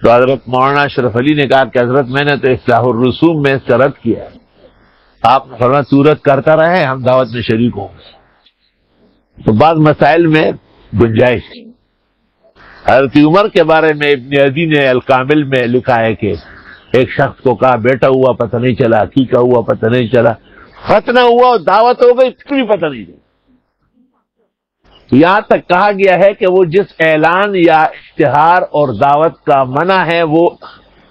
Speaker 1: تو حضرت مولانا اشرف علی نے کہا کہ حضرت میں نے تو اصلاح الرسوم میں اس کا رد کیا ہے، آپ نے فرمایا تو رد کرتا رہے، ہم دعوت میں شریک ہوں گے۔ تو بعض مسائل میں گنجائش ہے۔ حضرت عمر کے بارے میں ابن عدی نے الکامل میں لکھا ہے کہ ایک شخص کو کہا بیٹا ہوا پتہ نہیں چلا، عقیقہ ہوا پتہ نہیں چلا، ختنہ ہوا اور دعوت ہو گئی پھر بھی پتہ نہیں چلا۔ یہاں تک کہا گیا ہے کہ وہ جس اعلان یا اشتہار اور دعوت کا منع ہے وہ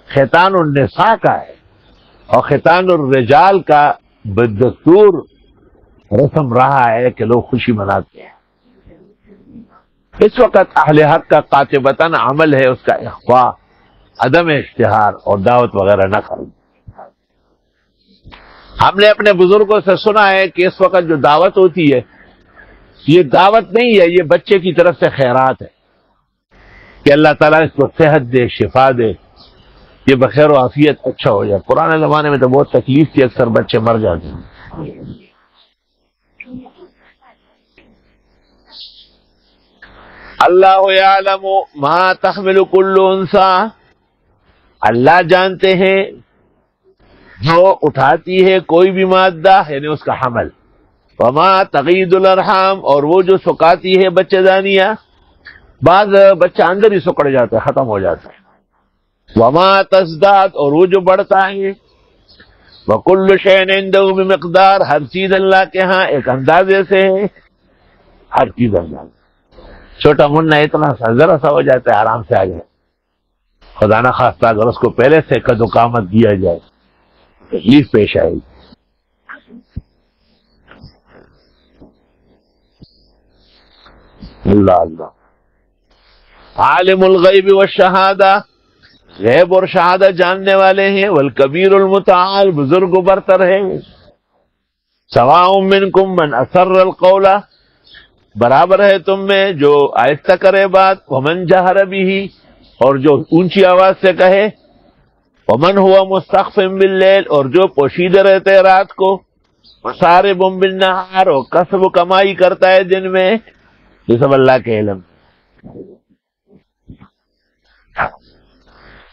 Speaker 1: ختان النساء کا ہے، اور ختان الرجال کا بدستور رسم رہا ہے کہ لوگ خوشی مناتے ہیں۔ اس وقت اہل حق کا قاطبتاً عمل ہے اس کا اخفاء، عدم اشتہار اور دعوت وغیرہ نہ کرنا۔ ہم نے اپنے بزرگوں سے سنا ہے کہ اس وقت جو دعوت ہوتی ہے یہ دعوت نہیں ہے، یہ بچے کی طرف سے خیرات ہے کہ اللہ تعالیٰ اس کو صحت دے، شفا دے، یہ بخیر و عافیت اچھا ہو جائے۔ پرانے زمانے میں تو بہت تکلیف تھی، اکثر بچے مر جاتے ہیں۔ اللہ یعلم ما تحمل کل انثی، اللہ جانتے ہیں جو اٹھاتی ہے کوئی بھی مادہ، یعنی اس کا حمل، وما تغید الارحام، اور وہ جو سکاتی ہے بچہ دانیہ، بعض بچہ اندر ہی سکڑ جاتا ہے، ختم ہو جاتا ہے، وما تزداد، اور وہ جو بڑھتا ہے، وکل شیء عنده بمقدار، ہر چیز اللہ کے ہاں ایک اندازے سے ہے، ہر چیز اندازے۔ چھوٹا منا اتنا سا ذرا سا ہو جاتا ہے آرام سے آ جائے، خدا نہ خواستہ اگر اس کو پہلے سے قد و قامت دیا جائے تکلیف پیش آئے گی۔ اللہ اللہ عالم الغیب والشہادہ، غیب اور شہادت جاننے والے ہیں، والکبیر المتعال، بزرگ و برتر ہے، سواء منکم من اسر القول، برابر ہے تم میں جو آہستہ کرے بات، ومن جہر بہ، اور جو اونچی آواز سے کہے، ومن ہوا مستخف باللیل، اور جو پوشیدہ رہتے رات کو، وسارب بالنہار، اور کسب و کمائی کرتا ہے دن میں، یہ سب اللہ کے علم۔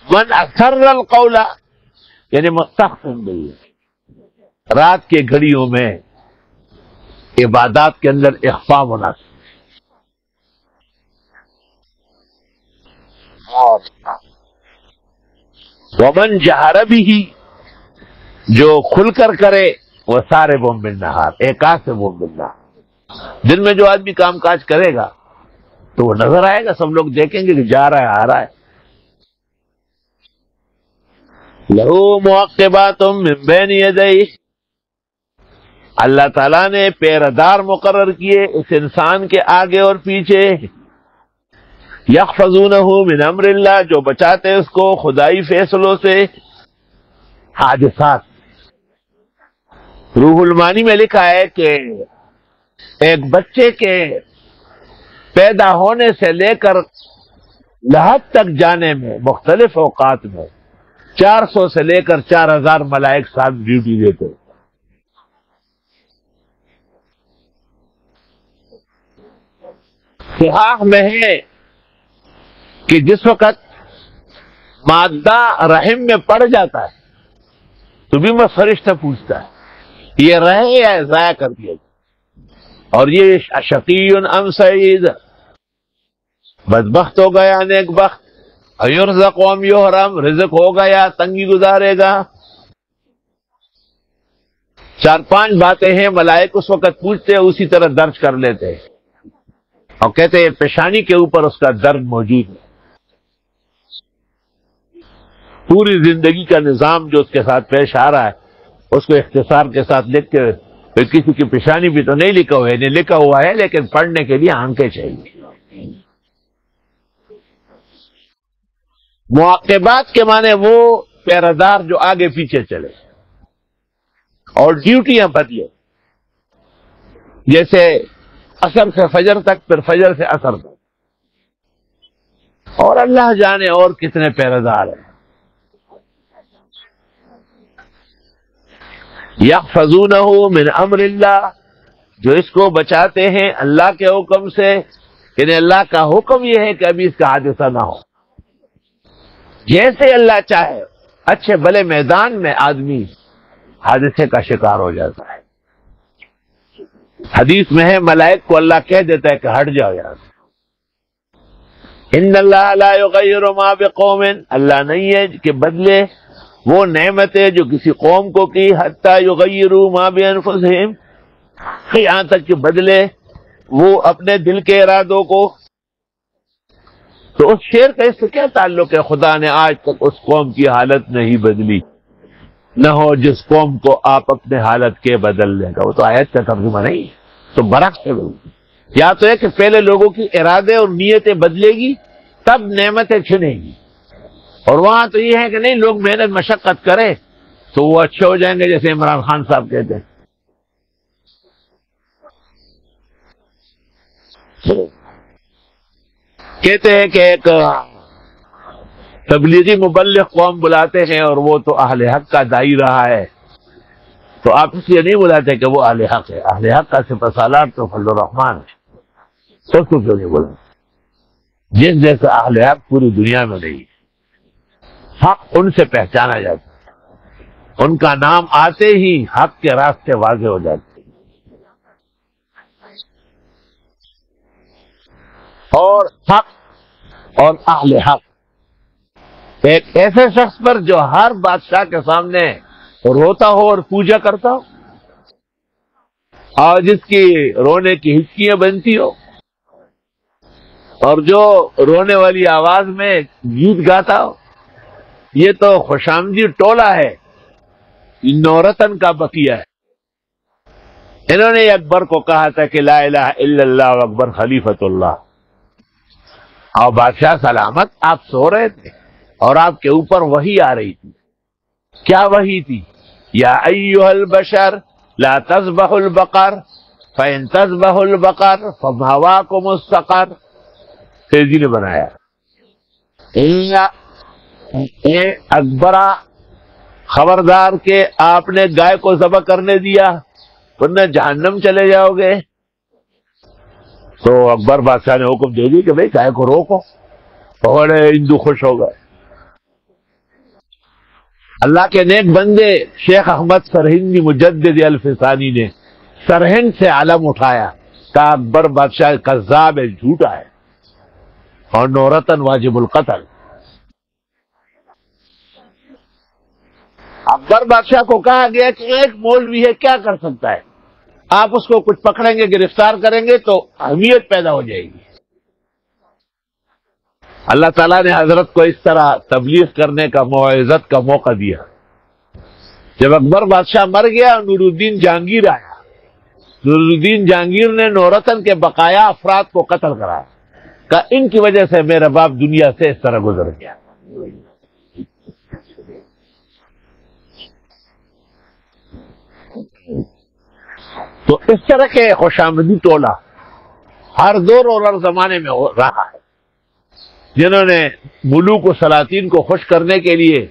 Speaker 1: من اسر القول یعنی مستخف باللیل، رات کے گھڑیوں میں عبادات کے اندر اخفاء مناسب، ومن جہر بہ، جو کھل کر کرے، وہ سارے بم بالنہار، ایکا سے بم بالنہار، دن میں جو آدمی کام کاج کرے گا تو وہ نظر آئے گا، سب لوگ دیکھیں گے کہ جا رہا ہے آ رہا ہے۔ لہو معقبات من بین یدیہ، اللہ تعالیٰ نے پیردار مقرر کیے اس انسان کے آگے اور پیچھے، یحفظونہ من امر اللہ، جو بچاتے اس کو خدائی فیصلوں سے، حادثات۔ روح المعانی میں لکھا ہے کہ ایک بچے کے پیدا ہونے سے لے کر لحد تک جانے میں مختلف اوقات میں 400 سے لے کر 4000 ملائک ساتھ ڈیوٹی دیتے۔ صحاح میں ہے کہ جس وقت مادہ رحم میں پڑ جاتا ہے تو بھی میں فرشتہ پوچھتا ہے یہ رہے یا ضائع کر دیا جائے، اور یہ شقی ام سعید، بدبخت ہو گیا نیک بخت، ایرزق ام یحرم، رزق ہوگا یا تنگی گزارے گا۔ 4-5 باتیں ہیں، ملائک اس وقت پوچھتے ہیں، اسی طرح درج کر لیتے ہیں اور کہتے ہیں پیشانی کے اوپر اس کا درد موجود ہے۔ پوری زندگی کا نظام جو اس کے ساتھ پیش آ رہا ہے اس کو اختصار کے ساتھ لکھ کے، کسی کی پیشانی بھی تو نہیں لکھا ہوا ہے، نہیں لکھا ہوا ہے لیکن پڑھنے کے لیے آنکھیں چاہیے۔ معاقبات کے معنی وہ پیرادار جو آگے پیچھے چلے اور ڈیوٹیاں بدلے، جیسے عصر سے فجر تک، پھر فجر سے عصر تک، اور اللہ جانے اور کتنے پیرادار ہیں۔ یحفظونہ من امر اللہ، جو اس کو بچاتے ہیں اللہ کے حکم سے، یعنی اللہ کا حکم یہ ہے کہ ابھی اس کا حادثہ نہ ہو۔ جیسے اللہ چاہے اچھے بھلے میدان میں آدمی حادثے کا شکار ہو جاتا ہے۔ حدیث میں ہے ملائک کو اللہ کہہ دیتا ہے کہ ہٹ جاؤ یہاں سے۔ ان اللہ لا یغیر ما بقوم، اللہ نہیں ہے کہ بدلے وہ نعمتیں جو کسی قوم کو کی، حتی یغیروا ما بانفسہم، یہاں تک کہ بدلے وہ اپنے دل کے ارادوں کو۔ تو اس شعر کا اس سے کیا تعلق ہے؟ خدا نے آج تک اس قوم کی حالت نہیں بدلی، نہ ہو جس قوم کو آپ اپنے حالت کے بدل لیں گا۔ وہ تو آیت کا ترجمہ نہیں تو برعکس ہے۔ یا تو ہے کہ پہلے لوگوں کی ارادے اور نیتیں بدلے گی تب نعمتیں چھنے گی، اور وہاں تو یہ ہے کہ نہیں لوگ محنت مشقت کریں تو وہ اچھے ہو جائیں گے، جیسے عمران خان صاحب کہتے ہیں۔ کہتے ہیں کہ ایک تبلیغی مبلغ قوم بلاتے ہیں اور وہ تو اہل حق کا دائی رہا ہے، تو آپ اس لیے نہیں بلاتے کہ وہ اہل حق ہے۔ اہل حق کا صفت سالار تو فضل الرحمان ہے، تو اس کو کیوں نہیں بولا؟ جس جیسا اہل حق پوری دنیا میں نہیں، حق ان سے پہچانا جاتا ہے، ان کا نام آتے ہی حق کے راستے واضح ہو جاتے ہیں۔ اور حق اور اہل حق ایک ایسے شخص پر جو ہر بادشاہ کے سامنے روتا ہو اور پوجا کرتا ہو، اور جس کی رونے کی ہچکیاں بنتی ہو، اور جو رونے والی آواز میں گیت گاتا ہو، یہ تو خوشامدی ٹولہ ہے، نورتن کا بقیہ ہے۔ انہوں نے اکبر کو کہا تھا کہ لا الہ الا اللہ اکبر خلیفۃ اللہ، اور بادشاہ سلامت آپ سو رہے تھے اور آپ کے اوپر وحی آ رہی تھی۔ کیا وحی تھی؟ یا ایھا البشر لا تذبح البقر فإن تذبح البقر فمأواکم السقر۔ تیزی نے بنایا، اے اکبرہ خبردار کہ آپ نے گائے کو ذبح کرنے دیا ورنہ جہنم چلے جاؤ گے۔ تو اکبر بادشاہ نے حکم دے دی کہ بھئی گائے کو روکو، بڑے ہندو خوش ہو گئے۔ اللہ کے نیک بندے شیخ احمد سرہندی مجدد الفسانی نے سرہند سے علم اٹھایا، کہا اکبر بادشاہ کذاب ہے، جھوٹا ہے، اور نورتن واجب القتل۔ اکبر بادشاہ کو کہا گیا کہ ایک مولوی ہے، کیا کر سکتا ہے؟ آپ اس کو کچھ پکڑیں گے، گرفتار کریں گے تو اہمیت پیدا ہو جائے گی۔ اللہ تعالیٰ نے حضرت کو اس طرح تبلیغ کرنے کا موعظت کا موقع دیا۔ جب اکبر بادشاہ مر گیا، نور الدین جہانگیر آیا۔ نور الدین جہانگیر نے نورتن کے بقایا افراد کو قتل کرایا، کہ ان کی وجہ سے میرا باپ دنیا سے اس طرح گزر گیا۔ تو اس طرح کے خوشامدی ٹولہ ہر دور اور ہر زمانے میں ہو رہا ہے، جنہوں نے ملوک و سلاطین کو خوش کرنے کے لیے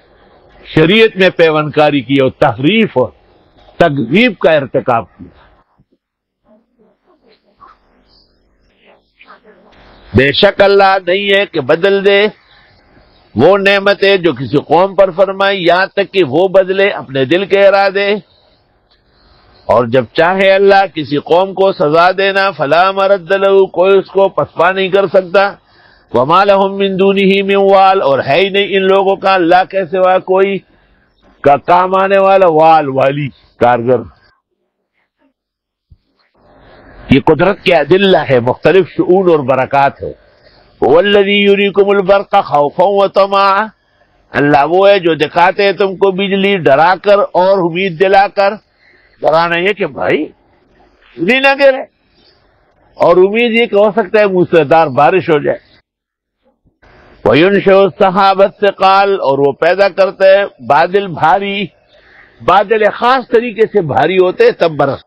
Speaker 1: شریعت میں پیوندکاری کی اور تحریف اور تکذیب کا ارتکاب کیا۔ بے شک اللہ نہیں ہے کہ بدل دے وہ نعمتیں جو کسی قوم پر فرمائی، یہاں تک کہ وہ بدلے اپنے دل کے ارادے، اور جب چاہے اللہ کسی قوم کو سزا دینا فلا مرد لہ، کوئی اس کو پسپا نہیں کر سکتا، وما لہم من دونہ من وال، اور ہے ہی نہیں ان لوگوں کا اللہ کے سوا کوئی کا کام آنے والا، وال والی کارگر۔ یہ قدرت کے ادلہ ہے، مختلف شؤون اور برکات ہے۔ والذی یریکم البرق خوفا وطمعا، اللہ وہ ہے جو دکھاتے ہیں تم کو بجلی ڈرا کر اور امید دلا کر۔ ڈرانا یہ کہ بھائی بجلی نہ گرے، اور امید یہ کہ ہو سکتا ہے موسیقار بارش ہو جائے۔ وَيُنْشِئُ السَّحَابَ الثِّقَالَ، اور وہ پیدا کرتے ہیں بادل بھاری، بادل خاص طریقے سے بھاری ہوتے تب برس۔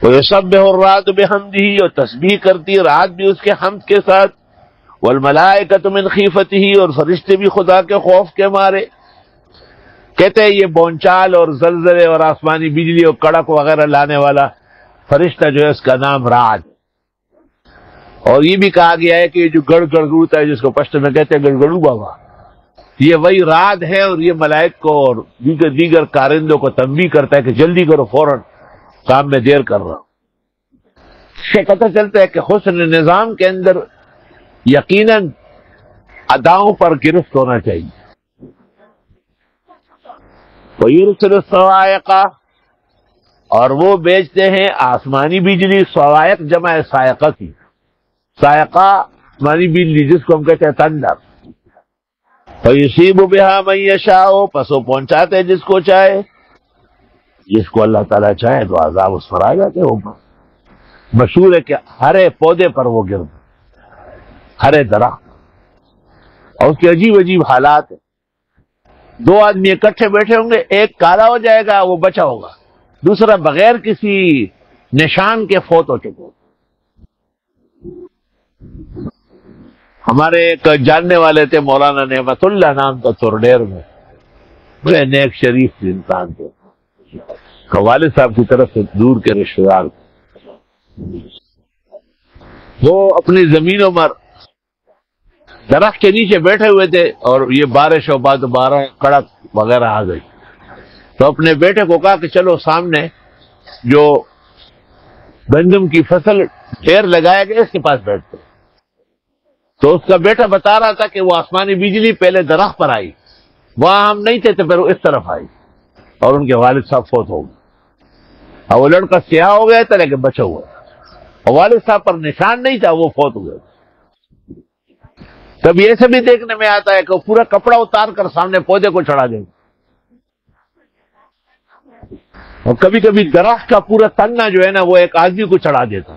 Speaker 1: وَيُسَبِّحُ الرَّعْدُ بِحَمْدِهِ، اور تسبیح کرتی رات بھی اس کے حمد کے ساتھ، وَالْمَلَائِكَةُ مِنْ خِیفَتِهِ، اور فرشتے بھی خدا کے خوف کے مارے۔ کہتے ہیں یہ بونچال اور زلزلے اور آسمانی بجلی اور کڑک وغیرہ لانے والا فرشتہ جو ہے اس کا نام رعد، اور یہ بھی کہا گیا ہے کہ یہ جو گڑ گڑگڑتا ہے جس کو پشتو میں کہتے ہیں گڑگڑو بابا، یہ وہی رعد ہے، اور یہ ملائک کو اور دیگر کارندوں کو تنبیہ کرتا ہے کہ جلدی کرو، فوراً کام میں دیر کر رہا ہوں۔ اس سے پتہ چلتا ہے کہ حسن نظام کے اندر یقیناً اداؤں پر گرفت ہونا چاہیے۔ وَيُرْسِلُ الصَّوَاعِقَ، اور وہ بیچتے ہیں آسمانی بجلی، صواعق جمع صاعقہ کی، صاعقہ آسمانی بجلی جس کو ہم کہتے ہیں تندر، فَيُصِيبُ بِهَا مَن يَشَاءُ، پس وہ پہنچاتے ہیں جس کو چاہے، جس کو اللہ تعالیٰ چاہے تو عذاب اس پر آ جاتے ہیں اوپر۔ مشہور ہے کہ ہرے پودے پر وہ گر، ہرے درخت، اور اس کے عجیب عجیب حالات ہیں۔ دو آدمی اکٹھے بیٹھے ہوں گے، ایک کالا ہو جائے گا وہ بچا ہوگا، دوسرا بغیر کسی نشان کے فوت ہو چکے۔ ہمارے ایک جاننے والے تھے مولانا نعمت اللہ نام تھا تھورڈیر میں، بڑے نیک شریف انسان تھے، والد صاحب کی طرف سے دور کے رشتے دار، وہ اپنی زمینوں پر درخت کے نیچے بیٹھے ہوئے تھے، اور یہ بارش اور بعد بارہ کڑک وغیرہ آ گئی، تو اپنے بیٹے کو کہا کہ چلو سامنے جو گندم کی فصل ڈھیر لگایا گیا اس کے پاس بیٹھتے۔ تو اس کا بیٹا بتا رہا تھا کہ وہ آسمانی بجلی پہلے درخت پر آئی، وہاں ہم نہیں تھے تو پھر وہ اس طرف آئی، اور ان کے والد صاحب فوت ہو گئے، اور وہ لڑکا سیاہ ہو گیا تھا لیکن بچا ہوا، اور والد صاحب پر نشان نہیں تھا، وہ فوت ہو گئے۔ کبھی ایسے بھی دیکھنے میں آتا ہے کہ وہ پورا کپڑا اتار کر سامنے پودے کو چڑھا دیں، اور کبھی کبھی درخت کا پورا تنہ جو ہے نا وہ ایک آدمی کو چڑھا دیتا۔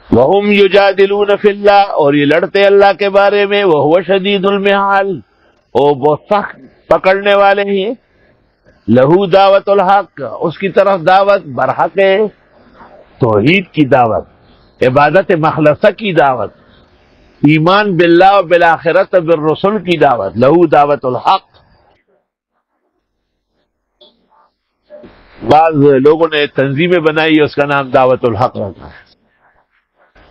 Speaker 1: وَهُمْ يُجَادِلُونَ فِي اللَّهِ، اور یہ لڑتے اللہ کے بارے میں، وَهُوَ شَدِيدُ الْمِحَالِ، وہ بہت سخت پکڑنے والے ہیں، لَهُ دعوت الحق، اس کی طرف دعوت برحق ہے، توحید کی دعوت، عبادت مخلصہ کی دعوت، ایمان باللہ و بالآخرت بالرسل کی دعوت، لَهُ دعوت الحق۔ بعض لوگوں نے تنظیمیں بنائی ہے، اس کا نام دعوت الحق رکھا ہے۔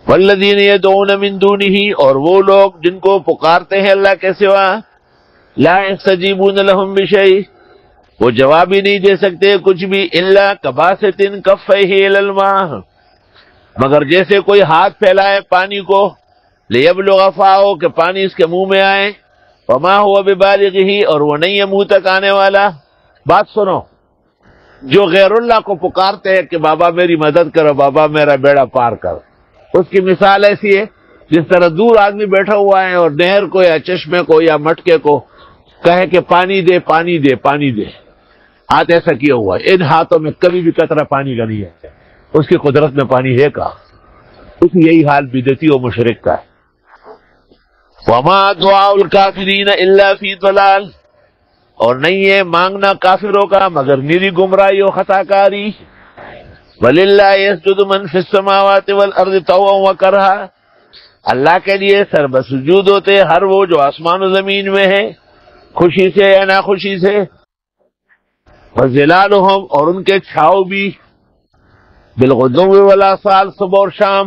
Speaker 1: والذین یدعون من دونہ، اور وہ لوگ جن کو پکارتے ہیں اللہ کے سوا، لا یستجیبون لہم بشیء، وہ جواب ہی نہیں دے سکتے کچھ بھی، الا کباسط کفیہ الی الماء، مگر جیسے کوئی ہاتھ پھیلائے پانی کو، لیبلغ فاہ، کہ پانی اس کے منہ میں آئے، وما هو ببالغہ، اور وہ نہیں ہے منہ تک آنے والا۔ بات سنو، جو غیر اللہ کو پکارتے ہیں کہ بابا میری مدد کرو، بابا میرا بیڑا پار کر، اس کی مثال ایسی ہے جس طرح دور آدمی بیٹھا ہوا ہے اور نہر کو یا چشمے کو یا مٹکے کو کہے کہ پانی دے پانی دے پانی دے، ہاتھ ایسا کیا ہوا ہے، ان ہاتھوں میں کبھی بھی قطرہ پانی کا نہیں ہے، اس کی قدرت میں پانی ہے کہاں؟ اس یہی حال بدعتی و مشرک کا ہے۔ وما دعاء الکافرین الا فی ضلال، اور نہیں ہے مانگنا کافروں کا مگر میری گمراہی و خطا کاری۔ وَلِلَّهِ يَسْجُدُ مَن فِي السَّمَاوَاتِ وَالْأَرْضِ طَوْعًا وَكَرْهًا، اللہ کے لیے سر بسجود ہوتے ہر وہ جو آسمان و زمین میں ہے، خوشی سے یا ناخوشی سے۔ وَظِلَالُهُمْ، اور ان کے چھاؤ بھی، بِالْغُدُوِّ وَالْآصَالِ، صبح اور شام۔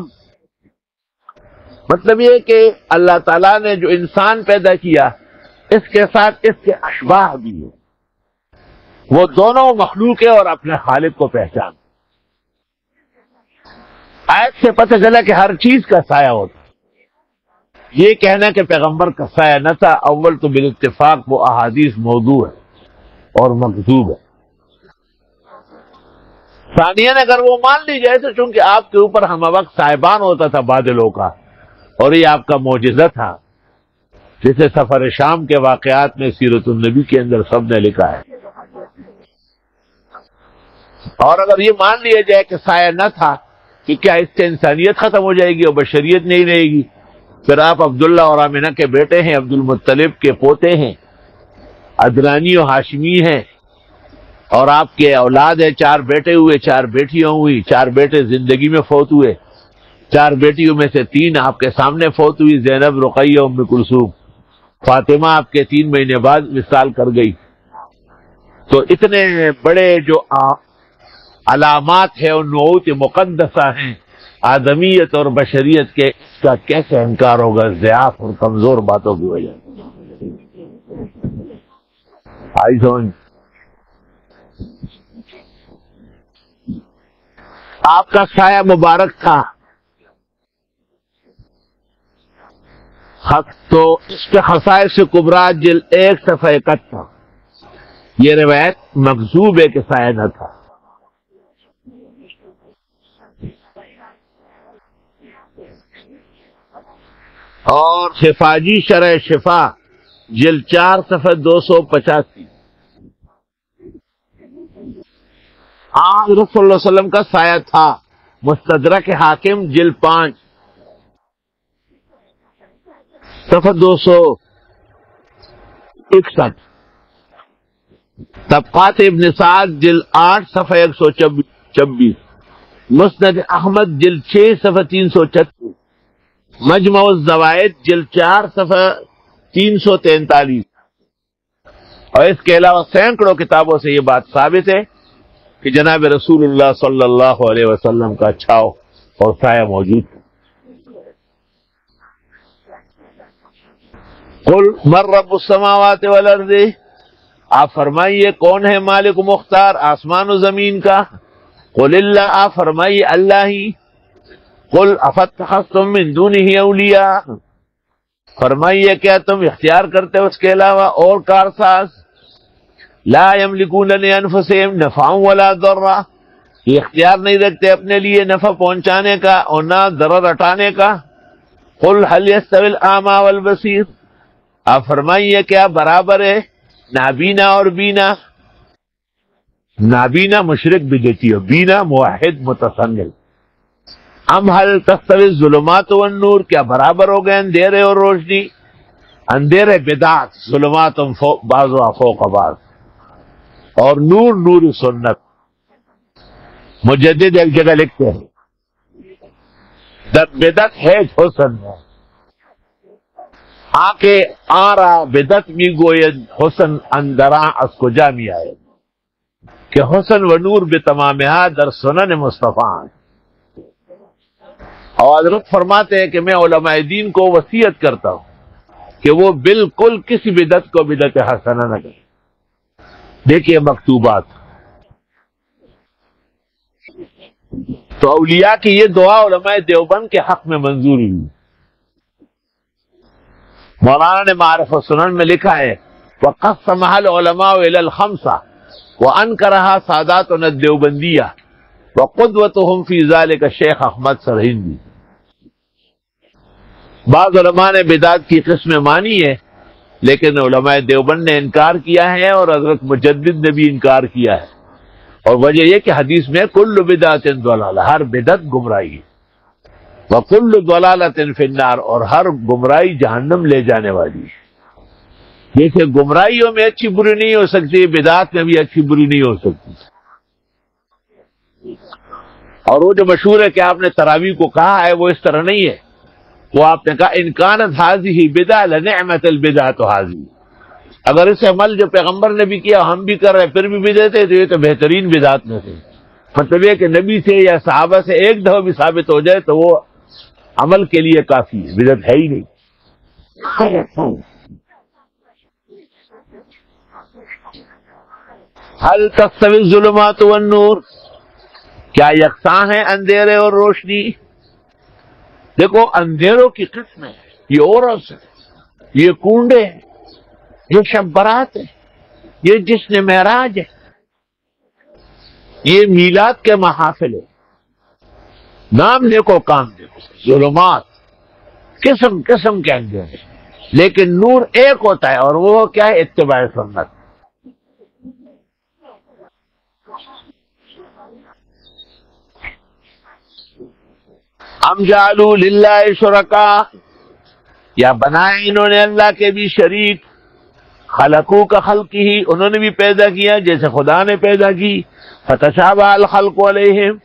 Speaker 1: مطلب یہ کہ اللہ تعالیٰ نے جو انسان پیدا کیا اس کے ساتھ اس کے اشباہ بھی ہیں، وہ دونوں مخلوق ہے اور اپنے خالق کو پہچان۔ آیت سے پتہ چلا کہ ہر چیز کا سایہ ہوتا ہے۔ یہ کہنا کہ پیغمبر کا سایہ نہ تھا، اول تو بالاتفاق وہ احادیث موضوع ہے اور مکذوب ہے۔ ثانیاً اگر وہ مان لی جائے تو چونکہ آپ کے اوپر ہم وقت صاحبان ہوتا تھا بادلوں کا، اور یہ آپ کا معجزہ تھا، جسے سفر شام کے واقعات میں سیرت النبی کے اندر سب نے لکھا ہے۔ اور اگر یہ مان لیا جائے کہ سایہ نہ تھا کہ کیا اس سے انسانیت ختم ہو جائے گی اور بشریت نہیں رہے گی؟ پھر آپ عبداللہ اور آمنہ کے بیٹے ہیں، عبد المطلب کے پوتے ہیں، عدنانی و ہاشمی ہیں، اور آپ کے اولاد ہیں، 4 بیٹے ہوئے، 4 بیٹیاں ہوئی، 4 بیٹے زندگی میں فوت ہوئے، 4 بیٹیوں میں سے 3 آپ کے سامنے فوت ہوئی، زینب، رقیہ، ام کلثوم۔ فاطمہ آپ کے 3 مہینے بعد وصال کر گئی۔ تو اتنے بڑے جو علامات ہے اور نعوت مقدسہ ہیں آدمیت اور بشریت کے، اس کا کیسے انکار ہوگا ضعاف اور کمزور باتوں کی وجہ سے؟ آئی سمجھ؟ آپ کا سایہ مبارک تھا، تو اس کے خصائص کبریٰ جلد 1 صفحہ 71، یہ روایت مکذوب ہے کہ سایہ نہ تھا۔ اور شفاجی شرح شفا جلد 4 صفحہ 285، آج رسول اللہ علیہ وسلم کا سایہ تھا۔ مستدرک حاکم جلد 5 صفحہ 261، طبقات ابن سعد جلد 8 صفحہ 126، مسند احمد جلد 6 صفحہ 336، مجمع الزوائد جلد 4 صفحہ 343، اور اس کے علاوہ سینکڑوں کتابوں سے یہ بات ثابت ہے کہ جناب رسول اللہ صلی اللہ علیہ وسلم کا چھاؤ اور سایہ موجود ہے۔ قل من رب السماوات والارض، آپ فرمائیے کون ہے مالک و مختار آسمان و زمین کا؟ قل اللہ، آپ فرمائیے اللہ ہی۔ قل افاتخذتم من دونہ اولیاء، فرمائیے کیا تم اختیار کرتے ہو اس کے علاوہ اور کارساز؟ لا یملکون لانفسہم نفعا ولا ضرا، یہ اختیار نہیں رکھتے اپنے لیے نفع پہنچانے کا اور نہ ضرر ہٹانے کا۔ قل هل یستوی الاعمی والبصیر، آپ فرمائیے کیا برابر ہے نابینا اور بینا؟ نابینا مشرک بدعتی ہو، بینا موحد متصنع۔ ام هل تستوی الظلمات والنور، کیا برابر ہو گئے اندھیرے اور روشنی؟ اندھیرے بدعت، ظلمات بعضها فوق بعض، اور نور نور سنت۔ مجدد ایک جگہ لکھتے ہیں در بدعت ہے حسن ہے، آنکه آرا بدعت میگوید حسن اندرا از کجا می آید، کہ حسن و نور بتمامها در سنن مصطفیٰ۔ اور حضرت فرماتے ہیں کہ میں علماء دین کو وصیت کرتا ہوں کہ وہ بالکل کسی بدعت کو بدعت حسنہ نہ کریں۔ دیکھیے مکتوبات، تو اولیاء کی یہ دعا علماء دیوبند کے حق میں منظور ہوئی۔ مولانا نے معارف السنن میں لکھا ہے وَقَسَّمَهَا الْعُلَمَاءُ إِلَى الْخَمْسَةِ وَأَنْكَرَهَا ساداتنا الدیوبندیہ وقدوتهم فی ذلک شیخ احمد سرہندی۔ بعض علماء نے بدعت کی قسم مانی ہے، لیکن علماء دیوبند نے انکار کیا ہے اور حضرت مجدد نے بھی انکار کیا ہے، اور وجہ یہ کہ حدیث میں کل بدعت ضلالہ، ہر بدعت گمراہی ہے، وکل ضلالۃ فی النار، اور ہر گمراہی جہنم لے جانے والی ہے۔ جیسے گمراہیوں میں اچھی بری نہیں ہو سکتی، بدعت میں بھی اچھی بری نہیں ہو سکتی۔ اور وہ جو مشہور ہے کہ آپ نے تراویح کو کہا ہے، وہ اس طرح نہیں ہے، وہ آپ نے کہا ان کانت ھذہ بدعۃ لنعمۃ البدعۃ ھذہ، اگر اس عمل جو پیغمبر نے بھی کیا ہم بھی کر رہے پھر بھی بدعت ہے تو یہ تو بہترین بدعت میں سے۔ مطلب یہ کہ نبی سے یا صحابہ سے ایک دفعہ بھی ثابت ہو جائے تو وہ عمل کے لیے کافی ہے، بدعت ہے ہی نہیں۔ هل تستوی الظلمات والنور، کیا یکساں ہیں اندھیرے اور روشنی؟ دیکھو اندھیروں کی قسم ہے، یہ اورس ہے، یہ کنڈے ہیں، یہ شب برات ہے، یہ جشن معراج ہے، یہ میلاد کے محافل ہے۔ نام دیکھو کام دیکھو، ظلمات قسم قسم کے اندھیرے، لیکن نور ایک ہوتا ہے اور وہ کیا ہے؟ اتباع سنت۔ ام جعلوا للہ شرکاء، یا بنائے انہوں نے اللہ کے بھی شریک، خلقو کا خلق ہی، انہوں نے بھی پیدا کیا جیسے خدا نے پیدا کی، فتشابہ الخلق علیہم،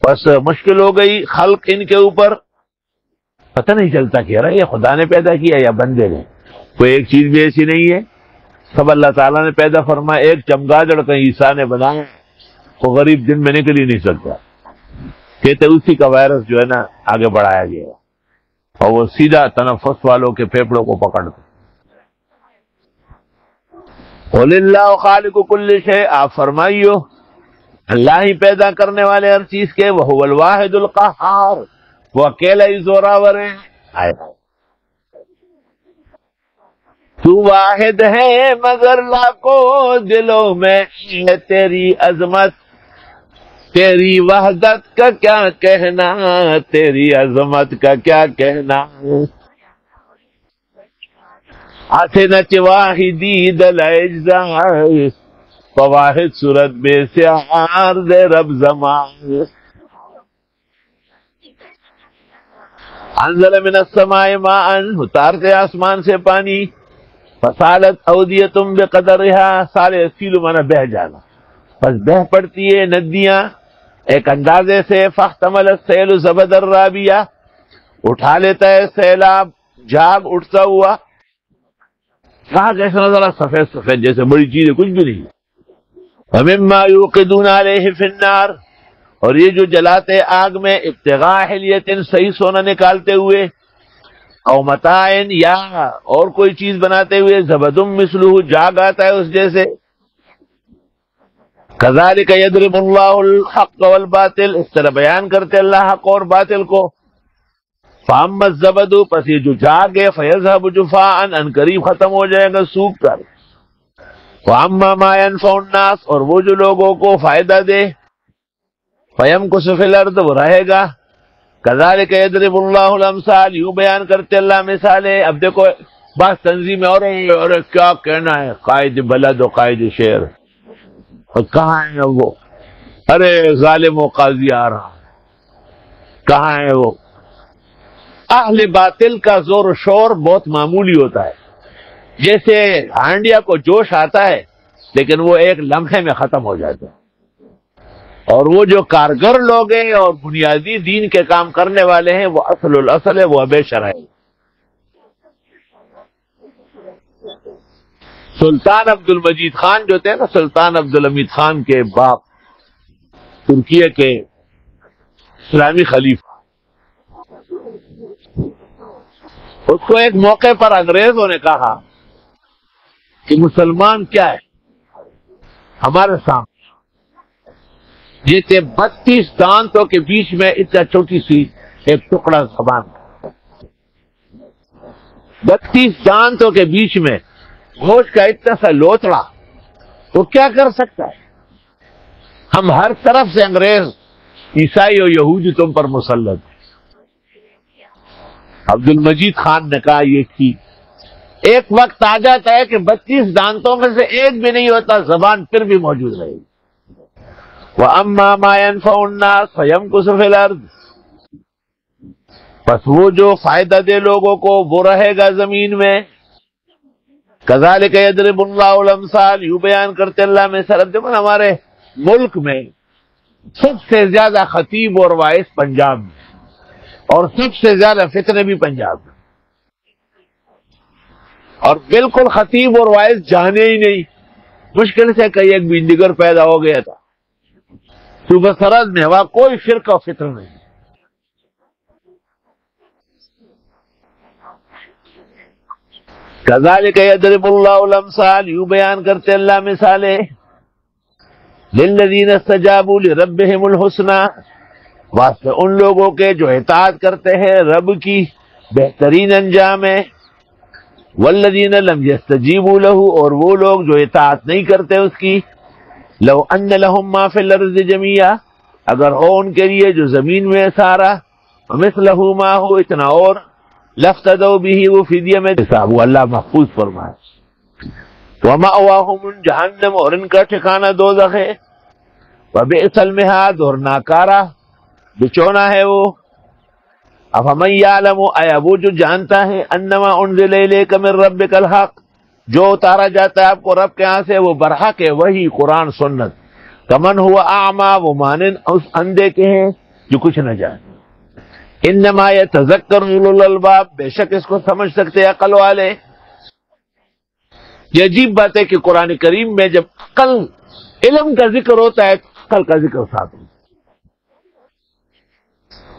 Speaker 1: بس مشکل ہو گئی خلق ان کے اوپر، پتہ نہیں چلتا کہ یہ خدا نے پیدا کیا یا بندے نے، کوئی ایک چیز بھی ایسی نہیں ہے، سب اللہ تعالیٰ نے پیدا فرمایا۔ ایک چمگادڑ کہیں عیسیٰ نے بنایا، وہ غریب دن میں نکل ہی نہیں سکتا. کہتے اسی کا وائرس جو ہے نا آگے بڑھایا گیا اور وہ سیدھا تنفس والوں کے پھیپڑوں کو پکڑتا. قل اللہ خالق کل شیء، آپ فرمائیو اللہ ہی پیدا کرنے والے ہر چیز کے، وہو الواحد القہار، وہ اکیلا ہی زوراور ہے. تو واحد ہے مگر لاکھوں دلوں میں ہے تیری عظمت، تیری وحدت کا کیا کہنا، تیری عظمت کا کیا کہنا. آتنچ واحدی دل اجزا، فواحد صورت بے سیار دے رب زمان. انزل من السماء ماء، اتارتے آسمان سے پانی. فسالت اودیتم بقدرها، سالے سیلو مانا بہ جانا، بس بہ پڑتی ہے ندیاں ایک اندازے سے. فاحتمل السیل زبد الرابیہ، اٹھا لیتا ہے سیلاب جھاگ اٹھتا ہوا. کہا کیسا نظر سفید سفید جیسے بڑی چیز ہے، کچھ بھی نہیں. ومما یوقدون علیہ فی النار، اور یہ جو جلاتے آگ میں، ابتغاء حلیۃ، صحیح سونا نکالتے ہوئے، او متاعن، یا اور کوئی چیز بناتے ہوئے، زبدم مثلہ، جاگ آتا ہے اس جیسے. کذالک یضرب اللہ الحق والباطل، اس طرح بیان کرتے اللہ حق اور باطل کو. فاما الزبد، پس یہ جو جاگ ہے، فیذهب جفاء، ان قریب ختم ہو جائے گا سوکھ کر. واما ما ينفع الناس، اور وہ جو لوگوں کو فائدہ دے، فیمکث فی الارض، وہ رہے گا. کذالک یضرب اللہ الامثال، یوں بیان کرتے اللہ مثالیں. اب دیکھو بعض تنظیم اور کیا کہنا ہے، قائد بلد و قائد شہر، اور کہاں ہے وہ، ارے ظالم و قاضی آ رہا، کہاں ہے وہ. اہل باطل کا زور و شور بہت معمولی ہوتا ہے، جیسے ہانڈیا کو جوش آتا ہے لیکن وہ ایک لمحے میں ختم ہو جاتا ہے. اور وہ جو کارگر لوگ ہیں اور بنیادی دین کے کام کرنے والے ہیں، وہ اصل الاصل ہے، وہ ہمیشہ رہے. سلطان عبد المجید خان جو تھے نا، سلطان عبد الحمید خان کے باپ، ترکیہ کے اسلامی خلیفہ، اس کو ایک موقع پر انگریزوں نے کہا کہ مسلمان کیا ہے ہمارے سامنے، یہ تھے 32 دانتوں کے بیچ میں اتنا چھوٹی سی ایک ٹکڑا زبان، 32 دانتوں کے بیچ میں گوشت کا اتنا سا لوتڑا، وہ کیا کر سکتا ہے. ہم ہر طرف سے انگریز، عیسائی اور یہودی تم پر مسلط ہیں. عبد المجید خان نے کہا یہ ٹھیک، ایک وقت آ جاتا ہے کہ 32 دانتوں میں سے ایک بھی نہیں ہوتا، زبان پھر بھی موجود رہے گی. وَأَمَّا مَا يَنْفَعُ النَّاسَ فَيَمْكُثُ فِي الْأَرْضِ، بس وہ جو فائدہ دے لوگوں کو وہ رہے گا زمین میں. کذالک یضرب اللہ الامثال، یوں بیان کرتے اللہ میں سرد. دیکھو ہمارے ملک میں سب سے زیادہ خطیب اور واعظ پنجاب میں، اور سب سے زیادہ فتنے بھی پنجاب میں، اور بالکل خطیب اور واعظ جانے ہی نہیں. مشکل سے کئی ایک بھی دیگر پیدا ہو گیا تھا. صوبہ سرحد میں ہوا کوئی فرقہ و فتنہ نہیں. کذالک یضرب اللہ الامثال، یوں بیان کرتے اللہ مثالیں. للذین استجابوا لربہم الحسنی، واسطے ان لوگوں کے جو اطاعت کرتے ہیں رب کی بہترین انجام ہے. والذین لم یستجیبوا لہ، اور وہ لوگ جو اطاعت نہیں کرتے اس کی. لو ان لہم ما فی الارض جمیعا، اگر ہو ان کے لیے جو زمین میں سارا، ومثلہ ما ہو، اتنا اور، لفتدوا بہ، وہ فدیہ میں حساب، وہ اللہ محفوظ فرمائے. ومأواہم جہنم، اور ان کا ٹھکانہ دوزخ ہے. وبئس المہاد، اور ناکارہ بچونا ہے وہ. افمن یعلم، آیا وہ جو جانتا ہے، انما انزل الیک من ربک الحق، جو اتارا جاتا ہے آپ کو رب کے ہاں سے وہ برحق ہے، وہی قرآن سنت. کمن ہوا اعمیٰ، وہ مانند اس اندھے کے ہیں جو کچھ نہ جانے. انما یتذکر اولو الالباب، بے شک اس کو سمجھ سکتے عقل والے. یہ عجیب بات ہے کہ قرآن کریم میں جب عقل علم کا ذکر ہوتا ہے عقل کا ذکر ساتھ ہو.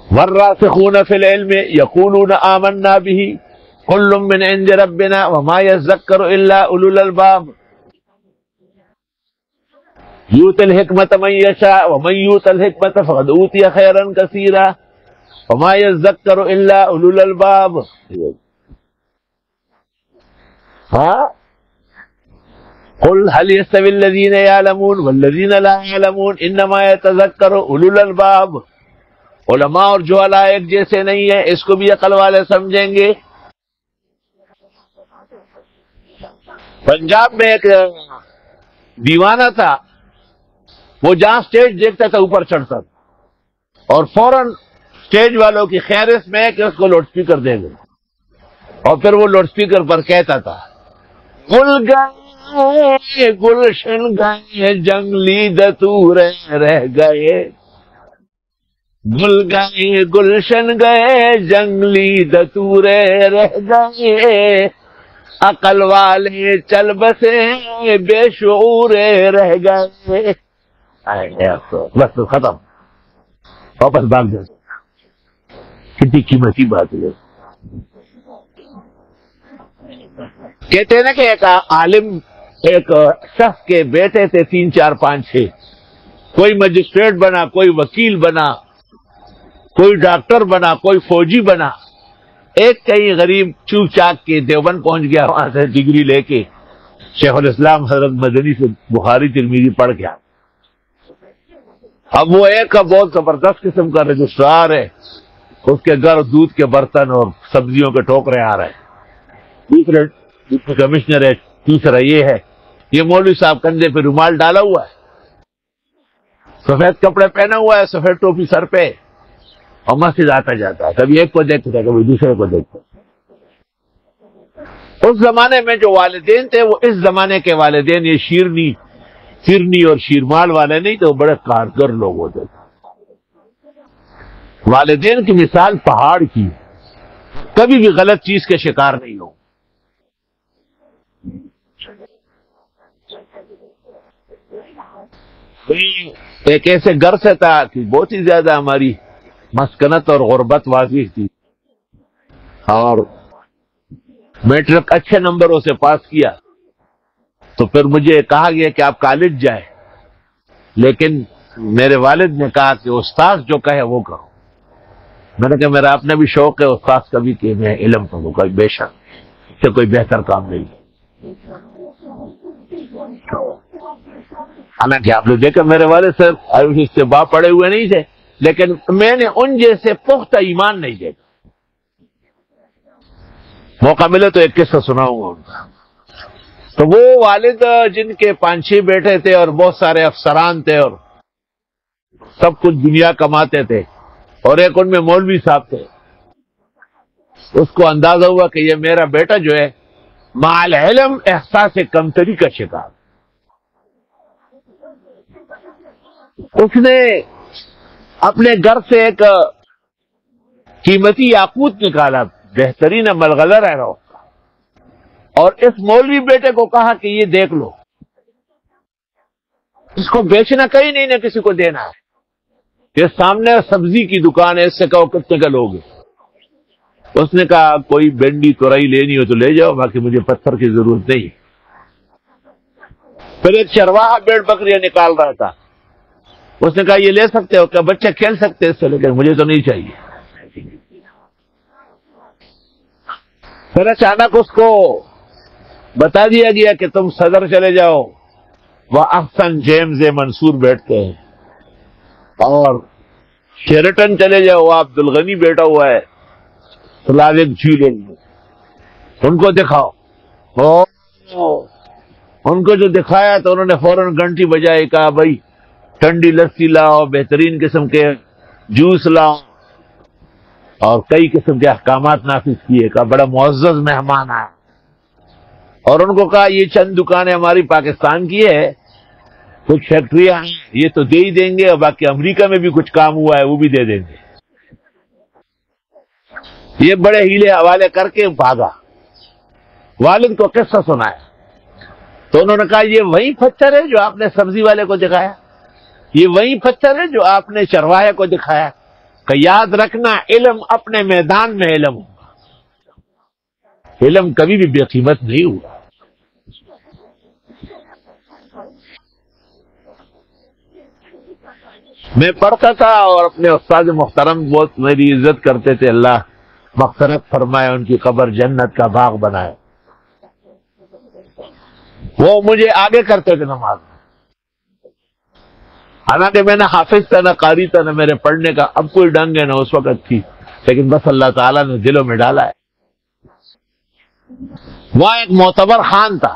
Speaker 1: والراسخون فی العلم یقولون آمنا به کل من عند ربنا وما یذکر الا اولو الالباب یؤتی الحکمت من یشاء ومن یؤت الحکمت فقد اوتی خیرا کثیرا وما یذکر الا اولو الالباب. ہاں قل هل يستوي الذين يعلمون والذين لا يعلمون انما يتذكر اولو الالباب. علماء اور جہلاء ایک جیسے نہیں ہیں، اس کو بھی عقل والے سمجھیں گے. پنجاب میں ایک دیوانہ تھا، وہ جہاں سٹیج دیکھتا تھا اوپر چڑھتا تھا اور فوراً سٹیج والوں کی خیرست میں ہے کہ اس کو لاؤڈ اسپیکر دے دیں، اور پھر وہ لاؤڈ اسپیکر پر کہتا تھا گل گئے گلشن گئے جنگلی دتورے رہ گئے، گل گئے گلشن گئے جنگلی دتورے رہ گئے، عقل والے چل بسے بے شعورے رہ گئے. بس ختم، واپس بھاگ جاتے. کتنی قیمتی بات ہے. کہتے ہیں نا کہ ایک عالم ایک شخص کے بیٹے تھے 3 4 5 6، کوئی مجسٹریٹ بنا، کوئی وکیل بنا، کوئی ڈاکٹر بنا، کوئی فوجی بنا. ایک کہیں غریب چوک چاک کے دیوبند پہنچ گیا، وہاں سے ڈگری لے کے شیخ الاسلام حضرت مدنی سے بخاری ترمذی پڑھ گیا. اب وہ ایک کا بہت زبردست قسم کا رجسٹرار ہے، اس کے گھر دودھ کے برتن اور سبزیوں کے ٹوکرے آ رہے ہیں. دوسرے کمشنر ہے، تیسرا یہ ہے. یہ مولوی صاحب کندھے پہ رومال ڈالا ہوا ہے، سفید کپڑے پہنا ہوا ہے، سفید ٹوپی سر پہ، اور مسجد آتا جاتا ہے. کبھی ایک کو دیکھتا ہے، کبھی دوسرے کو دیکھتا ہے. اس زمانے میں جو والدین تھے وہ اس زمانے کے والدین یہ شیرنی فرنی اور شیرمال والے نہیں تھے، وہ بڑے کارگر لوگ ہوتے تھے. والدین کی مثال پہاڑ کی، کبھی بھی غلط چیز کے شکار نہیں ہو. ایک ایسے گھر سے تھا کہ بہت ہی زیادہ ہماری مسکنت اور غربت واضح تھی، اور میٹرک اچھے نمبروں سے پاس کیا تو پھر مجھے کہا گیا کہ آپ کالج جائیں، لیکن میرے والد نے کہا کہ استاد جو کہے وہ کرو. میں نے کہا میرا اپنا بھی شوق ہے استاد کا بھی کہ میں علم پڑھوں گا، بے شک اس سے کوئی بہتر کام نہیں. حالانکہ آپ نے دیکھا میرے والد صاحب اس سے باپ پڑے ہوئے نہیں تھے، لیکن میں نے ان جیسے پختہ ایمان نہیں دیکھا. موقع ملے تو ایک قصہ سناؤں گا ان کا. تو وہ والد جن کے 5 6 بیٹے تھے اور بہت سارے افسران تھے اور سب کچھ دنیا کماتے تھے، اور ایک ان میں مولوی صاحب تھے. اس کو اندازہ ہوا کہ یہ میرا بیٹا جو ہے مع العلم احساس کمتری کا شکار. اس نے اپنے گھر سے ایک قیمتی یاقوت نکالا، بہترین ملغلر ہے رہا، اور اس مولوی بیٹے کو کہا کہ یہ دیکھ لو، اس کو بیچنا کہیں نہیں، نہ کسی کو دینا ہے. یہ سامنے سبزی کی دکان ہے، اس سے کہو کتنے کا لوگ. اس نے کہا کوئی بینڈی تورائی لینی ہو تو لے جاؤ، باقی مجھے پتھر کی ضرورت نہیں. پھر ایک چرواہا بھیڑ بکریاں نکال رہا تھا، اس نے کہا یہ لے سکتے ہو کیا؟ بچے کھیل سکتے ہیں اس سے، لیکن مجھے تو نہیں چاہیے. پھر اچانک اس کو بتا دیا گیا کہ تم صدر چلے جاؤ، وہ احسن جیمز منصور بیٹھتے ہیں، اور شیرٹن چلے جاؤ، وہ عبدالغنی بیٹھا ہوا ہے سلاوک جھیل میں، ان کو دکھاؤ. ان کو جو دکھایا تو انہوں نے فوراً گھنٹی بجائی، کہا بھائی ٹھنڈی لسی لاؤ، بہترین قسم کے جوس لاؤ، اور کئی قسم کے احکامات نافذ کیے. کہا بڑا معزز مہمان آیا، اور ان کو کہا یہ چند دکانیں ہماری پاکستان کی ہے، کچھ فیکٹریاں ہیں، یہ تو دے ہی دیں گے، اور باقی امریکہ میں بھی کچھ کام ہوا ہے وہ بھی دے دیں گے. یہ بڑے ہیلے حوالے کر کے بھاگا. والد کو قصہ سنایا تو انہوں نے کہا یہ وہی پتھر ہے جو آپ نے سبزی والے کو دکھایا. یہ وہی پتھر ہے جو آپ نے چرواہے کو دکھایا کہ یاد رکھنا علم اپنے میدان میں علم ہوگا، علم کبھی بھی بے قیمت نہیں ہوا۔ میں پڑھتا تھا اور اپنے استاد محترم بہت میری عزت کرتے تھے، اللہ مغفرت فرمائے، ان کی قبر جنت کا باغ بنائے۔ وہ مجھے آگے کرتے تھے نماز میں، حالانکہ میں نہ حافظ تھا نہ قاری تھا نہ میرے پڑھنے کا اب کوئی ڈنگ ہے نہ اس وقت تھی، لیکن بس اللہ تعالیٰ نے دلوں میں ڈالا ہے۔ وہاں ایک معتبر خان تھا،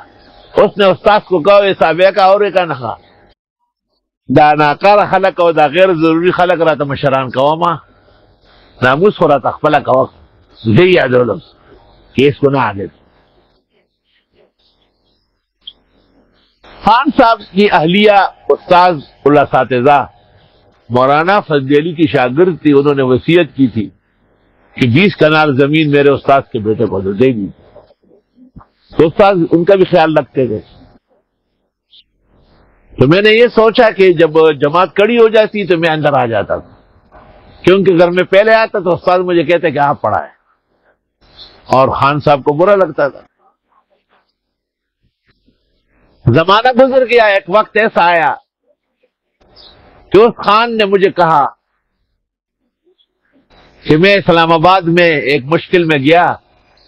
Speaker 1: اس نے استاد کو کہا یہ صحابہ کا اور کا نہ دا ناکار خلق او دا غیر ضروری خلق راته مشران کوما ناموس خو راته خپله کوه زه یادولم کہ اس کو نہ آگے۔ خان صاحب کی اہلیہ استاذ الاساتذہ مولانا فضل علی کی شاگرد تھی، انہوں نے وصیت کی تھی کہ 20 کنال زمین میرے استاذ کے بیٹے کو دے دی، تو استاذ ان کا بھی خیال رکھتے تھے۔ تو میں نے یہ سوچا کہ جب جماعت کڑی ہو جاتی تو میں اندر آ جاتا تھا، کیونکہ اگر میں پہلے آتا تو استاد مجھے کہتے کہ آپ پڑھائیں، اور خان صاحب کو برا لگتا تھا۔ زمانہ گزر گیا، ایک وقت ایسا آیا کہ اس خان نے مجھے کہا کہ میں اسلام آباد میں ایک مشکل میں گیا،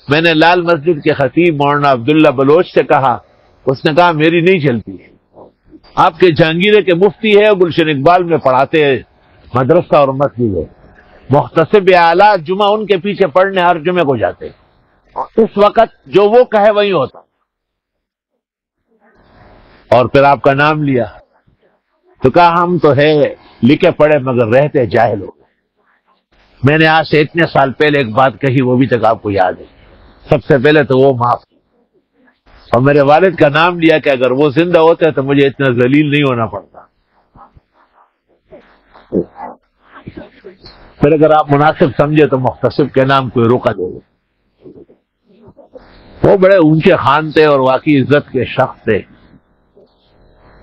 Speaker 1: میں نے لال مسجد کے خطیب مولانا عبداللہ بلوچ سے کہا، اس نے کہا میری نہیں چلتی، آپ کے جہانگیرے کے مفتی ہے، گلشن اقبال میں پڑھاتے ہیں، مدرسہ اور مسجد ہے، محتسب اعلیٰ جمعہ ان کے پیچھے پڑھنے ہر جمعے کو جاتے، اس وقت جو وہ کہے وہی ہوتا، اور پھر آپ کا نام لیا تو کہا ہم تو ہے لکھے پڑھے مگر رہتے جاہل ہو گئے۔ میں نے آج سے اتنے سال پہلے ایک بات کہی، وہ بھی تک آپ کو یاد ہے، سب سے پہلے تو وہ معاف، اور میرے والد کا نام لیا کہ اگر وہ زندہ ہوتے تو مجھے اتنا ذلیل نہیں ہونا پڑتا۔ پھر اگر آپ مناسب سمجھے تو محتسب کے نام کوئی روکا دے گا۔ وہ بڑے اونچے خان تھے اور واقعی عزت کے شخص تھے۔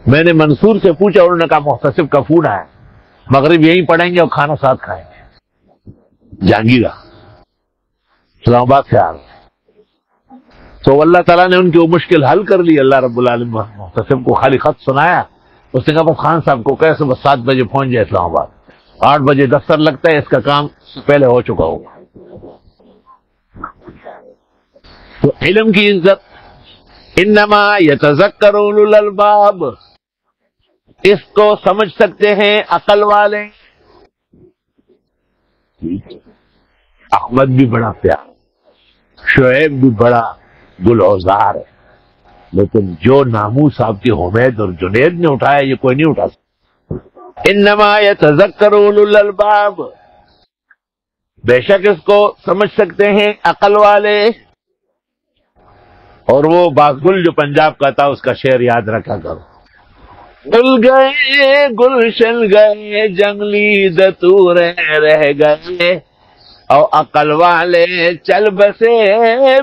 Speaker 1: میں نے منصور سے پوچھا، انہوں نے کہا محتسب کا فون آیا، مغرب یہیں پڑھیں گے اور کھانا ساتھ کھائیں گے، جہانگیرہ اسلام آباد سے آ رہے۔ تو اللہ تعالیٰ نے ان کی وہ مشکل حل کر لی، اللہ رب العالمین محتسب کو خالی خط سنایا، اس نے کہا بس خان صاحب کو کہے صبح 7 بجے پہنچ جائے اسلام آباد، 8 بجے دفتر لگتا ہے، اس کا کام پہلے ہو چکا ہوگا۔ تو علم کی عزت، انما یتذکر اولو الالباب، اس کو سمجھ سکتے ہیں عقل والے۔ احمد بھی بڑا پیار، شعیب بھی بڑا گلعزار ہے، لیکن جو ناموس آپ کی حمید اور جنید نے اٹھایا یہ کوئی نہیں اٹھا سکتا۔ انما یتذکر اولو الالباب، بے شک اس کو سمجھ سکتے ہیں عقل والے۔ اور وہ باغگل جو پنجاب کا تھا اس کا شعر یاد رکھا کرو، گل گئے گلشن گئے جنگلی دتورے رہ گئے، اور عقل والے چل بسے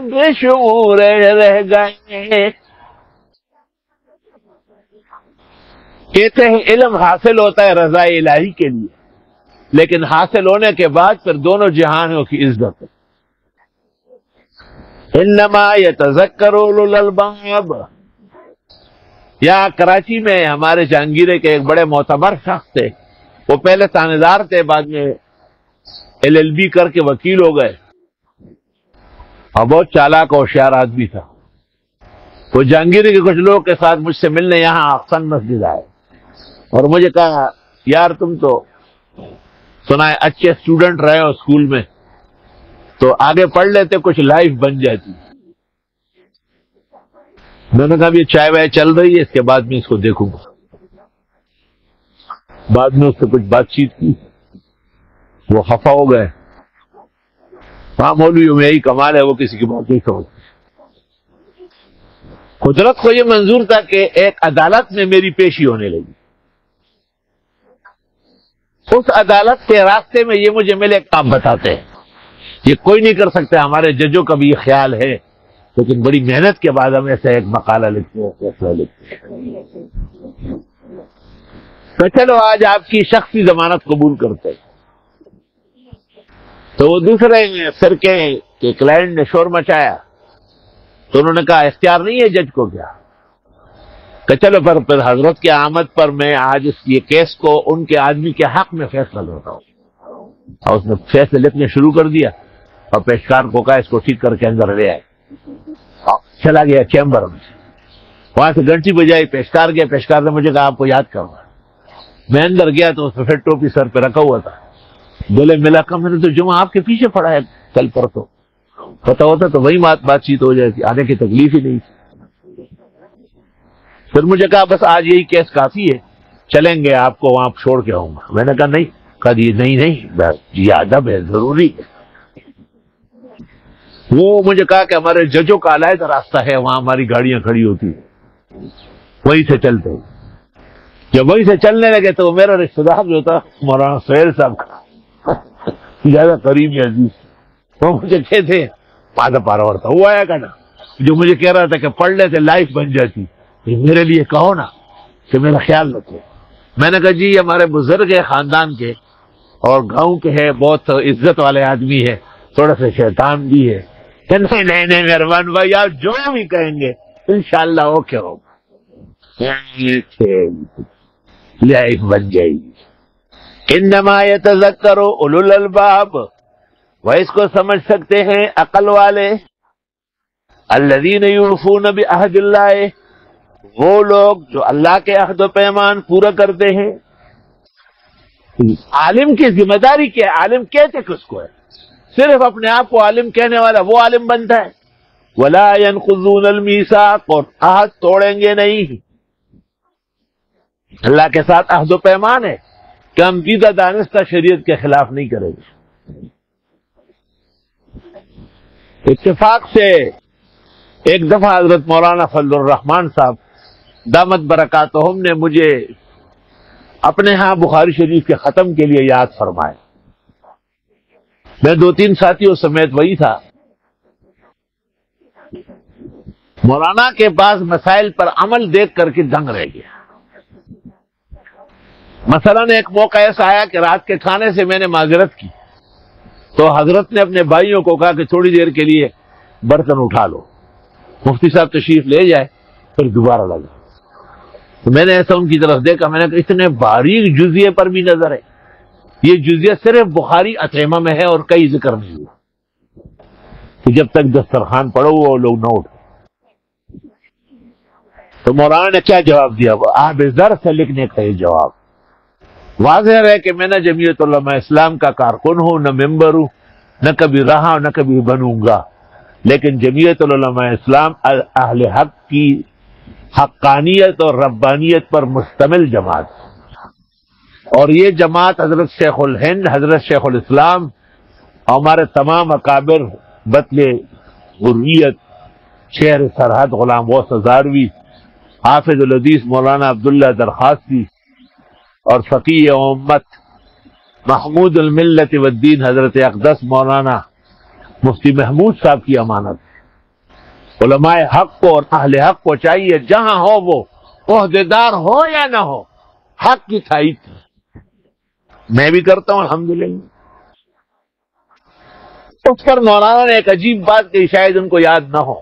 Speaker 1: بے شمور رہ گئے۔ کہتے ہیں علم حاصل ہوتا ہے رضا الہی کے لیے، لیکن حاصل ہونے کے بعد پھر دونوں جہانوں کی عزت ہے۔ انما یتذکر اولو الالباب۔ یہاں کراچی میں ہمارے جہانگیرے کے ایک بڑے معتبر شخص تھے، وہ پہلے تھانے تھے، بعد میں LLB کر کے وکیل ہو گئے، اور بہت چالاک اور ہوشیار آدمی تھا۔ وہ جہانگیرے کے کچھ لوگوں کے ساتھ مجھ سے ملنے یہاں احسن مسجد آئے، اور مجھے کہا یار تم تو سنا ہے اچھے اسٹوڈنٹ رہے ہو اسکول میں، تو آگے پڑھ لیتے کچھ لائف بن جاتی۔ میں نے کہا یہ چائے وائے چل رہی ہے، اس کے بعد میں اس کو دیکھوں گا۔ بعد میں اس سے کچھ بات چیت کی، وہ خفا ہو گئے۔ ہاں مولویوں میں یہی کمال ہے، وہ کسی کی بات نہیں سمجھتے۔ قدرت کو یہ منظور تھا کہ ایک عدالت میں میری پیشی ہونے لگی، اس عدالت کے راستے میں یہ مجھے ملے کام بتاتے ہیں، یہ کوئی نہیں کر سکتا، ہمارے ججوں کا بھی یہ خیال ہے، لیکن بڑی محنت کے بعد ہم ایسا ایک مقالہ لکھتے ہیں، فیصلہ لکھتے ہیں۔ تو چلو آج آپ کی شخصی ضمانت قبول کرتے. تو وہ دوسرے فرقے کے کلائنٹ نے شور مچایا تو انہوں نے کہا اختیار نہیں ہے جج کو کیا؟ کہ چلو پھر حضرت کی آمد پر میں آج یہ کیس کو ان کے آدمی کے حق میں فیصلہ لیتا ہوں. اور اس نے فیصلے لکھنے شروع کر دیا اور پیشکار کو کہا اس کو ٹھیک کر کے اندر لے آئے. چلا گیا چیمبر میں، وہاں سے گھنٹی بجائی، پیشکار گیا. پیشکار نے مجھے کہا آپ کو یاد کرنا. میں اندر گیا تو سفید ٹوپی سر پہ رکھا ہوا تھا، گلے ملا کر میں نے تو جمعہ آپ کے پیچھے پڑا ہے کل پر، تو پتا ہوتا تو وہی بات چیت ہو جاتی، آنے کی تکلیف ہی نہیں تھی. پھر مجھے کہا بس آج یہی کیس کافی ہے، چلیں گے آپ کو وہاں چھوڑ کے آؤں گا. میں نے کہا نہیں. کہا نہیں یہ ادب ہے، ضروری ہے. وہ مجھے کہا کہ ہمارے ججوں کا علیحدہ راستہ ہے، وہاں ہماری گاڑیاں کھڑی ہوتی ہیں، وہیں سے چلتے ہیں. جب وہیں سے چلنے لگے تو میرا رشتہ دار جو تھا مولانا سہیل صاحب کا زیادہ قریبی عزیز، وہ مجھے کہتے پادا پارا ہوتا وہ آیا کہنا جو مجھے کہہ رہا تھا کہ پڑھ لیتے لائف بن جاتی، میرے لیے کہو نا کہ میرا خیال رکھو. میں نے کہا جی ہمارے بزرگ ہے خاندان کے اور گاؤں کے ہے، بہت عزت والے آدمی ہے، تھوڑا سا شیطان بھی ہے. نہیں مہربان بھائی آپ جو بھی کہیں گے انشاءاللہ اوکے ہوگا، لائف بن جائے گی. انما یتذکر اولو الالباب، وہ اس کو سمجھ سکتے ہیں عقل والے. الذین یوفون بعہد اللہ، وہ لوگ جو اللہ کے عہد و پیمان پورا کرتے ہیں. عالم کی ذمہ داری کیا ہے؟ عالم کہتے کس کو ہے؟ صرف اپنے آپ کو عالم کہنے والا وہ عالم بنتا ہے. ولا ينقضون المیثاق، اور عہد توڑیں گے نہیں. اللہ کے ساتھ عہد و پیمان ہے کہ ہم دیدہ دانستہ شریعت کے خلاف نہیں کریں گے. اتفاق سے ایک دفعہ حضرت مولانا فضل الرحمان صاحب دامت برکاتہم نے مجھے اپنے ہاں بخاری شریف کے ختم کے لیے یاد فرمائے. میں 2-3 ساتھیوں سمیت وہی تھا. مولانا کے پاس مسائل پر عمل دیکھ کر کے دنگ رہ گیا. مثلاً ایک موقع ایسا آیا کہ رات کے کھانے سے میں نے معذرت کی تو حضرت نے اپنے بھائیوں کو کہا کہ تھوڑی دیر کے لیے برتن اٹھا لو، مفتی صاحب تشریف لے جائے پھر دوبارہ لگا. تو میں نے ایسا ان کی طرف دیکھا، میں نے کہا اتنے باریک جزیے پر بھی نظر ہے. یہ جزیہ صرف بخاری اطعمہ میں ہے اور کئی ذکر نہیں ہوا کہ جب تک دسترخوان پڑا ہوا وہ لوگ نہ اٹھے. تو مولانا نے کیا جواب دیا؟ آب زر سے لکھنے کا یہ جواب واضح ہے کہ میں نہ جمعیت علماء اسلام کا کارکن ہوں، نہ ممبر ہوں، نہ کبھی رہا نہ کبھی بنوں گا، لیکن جمعیت علماء اسلام اہل حق کی حقانیت اور ربانیت پر مشتمل جماعت، اور یہ جماعت حضرت شیخ الہند، حضرت شیخ الاسلام اور ہمارے تمام اکابر بطل غرویت، شہر سرحد غلام غوث ہزاروی، حافظ الحدیث مولانا عبداللہ درخواستی اور فقیہ امت محمود الملت والدین حضرت اقدس مولانا مفتی محمود صاحب کی امانت. علماء حق کو اور اہل حق کو چاہیے جہاں ہو وہ عہدیدار ہو یا نہ ہو حق کی تائید. میں بھی کرتا ہوں الحمدللہ. اس پر مولانا نے ایک عجیب بات کہی، شاید ان کو یاد نہ ہو.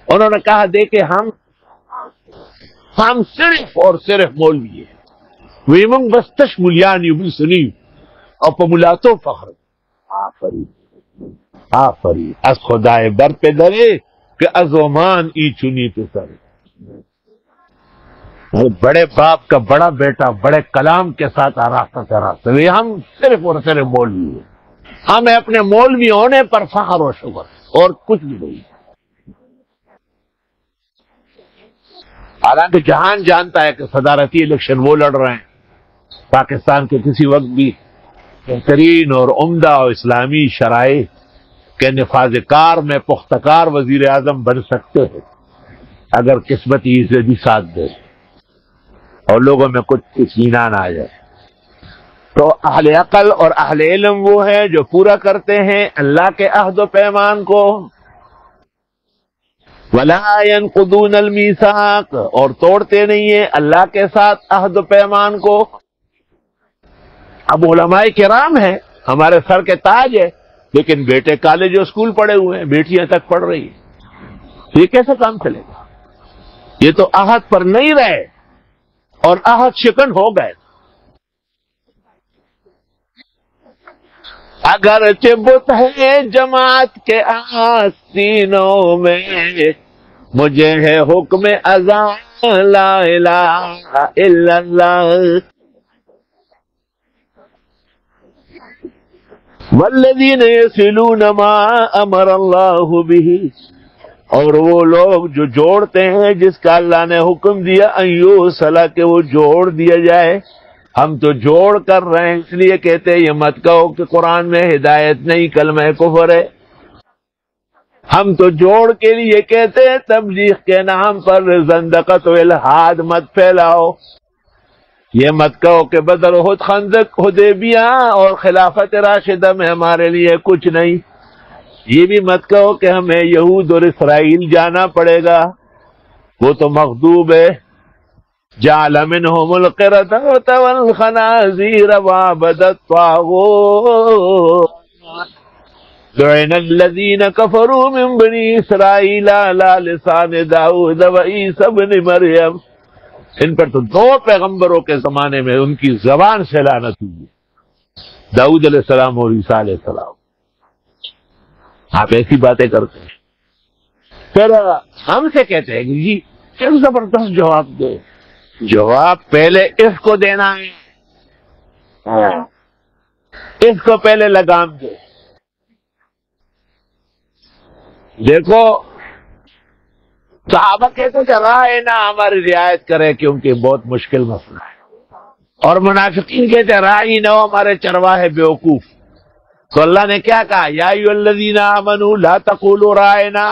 Speaker 1: انہوں نے کہا دیکھیں ہم صرف اور صرف مولوی ہیں، ویمنگ بستش ملیانی بلسنی اور پمولاتو فخر. آفری از خدائے بر پہ درے کہ از اومان ای چنی پہ سر. بڑے باپ کا بڑا بیٹا بڑے کلام کے ساتھ آراستہ سے راستہ. ہم صرف اور صرف مولوی ہیں، ہمیں اپنے مولوی ہونے پر فخر و شکر اور کچھ بھی نہیں. حالانکہ جہان جانتا ہے کہ صدارتی الیکشن وہ لڑ رہے ہیں پاکستان کے کسی وقت بھی بہترین اور عمدہ اور اسلامی شرائع کے نفاذ کار میں پختکار وزیر اعظم بن سکتے ہیں اگر قسمتی عزتی ساتھ دے اور لوگوں میں کچھ اطمینان آ جائے. تو اہل عقل اور اہل علم وہ ہیں جو پورا کرتے ہیں اللہ کے عہد و پیمان کو وَلَا يَنقُضُونَ الْمِيثَاقَ، اور توڑتے نہیں ہیں اللہ کے ساتھ عہد و پیمان کو۔ اب علماء کرام ہیں، ہمارے سر کے تاج ہے، لیکن بیٹے کالج اور اسکول پڑھے ہوئے ہیں، بیٹیاں تک پڑھ رہی ہیں، یہ کیسے کام چلے گا؟ یہ تو عہد پر نہیں رہے اور عہد شکن ہو گئے۔ اگرچہ بت ہے جماعت کے آستینوں میں، مجھے ہے حکم اذان لا الہ الا اللہ۔ والذین یصلون ما امر اللہ بہ، اور وہ لوگ جو جوڑتے ہیں جس کا اللہ نے حکم دیا ان یوصل، کہ وہ جوڑ دیا جائے۔ ہم تو جوڑ کر رہے ہیں، اس لیے کہتے ہیں یہ مت کہو کہ قرآن میں ہدایت نہیں، کلمہ کفر ہے۔ ہم تو جوڑ کے لیے کہتے ہیں تبلیغ کے نام پر زندقت و الحاد مت پھیلاؤ۔ یہ مت کہو کہ بدر، احد، خندق، حدیبیہ اور خلافت راشدہ میں ہمارے لیے کچھ نہیں۔ یہ بھی مت کہو کہ ہمیں یہود اور اسرائیل جانا پڑے گا، وہ تو مغضوب ہے۔ جعل منهم القردة والخنازير وعبد الطاغوت لعن الذين كفروا من بني اسرائيل على لسان داود وعيسى ابن مريم۔ ان پر تو دو پیغمبروں کے زمانے میں ان کی زبان سے لعنت ہوئی، داؤد علیہ السلام اور عیسیٰ علیہ السلام۔ آپ ایسی باتیں کرتے ہیں، پھر ہم سے کہتے ہیں کہ جی ایک زبردست جواب دے۔ جواب پہلے اس کو دینا ہے، اس کو پہلے لگام دے۔ دیکھو صحابہ کہتے تھے رائے نہ ہماری رعایت کرے کیونکہ بہت مشکل مسئلہ ہے، اور منافقین کہتے رائے نہ ہو ہمارے چرواہے بیوقوف۔ تو اللہ نے کیا کہا؟ یا ایھا الذین آمنوا لا تقولوا رائنا،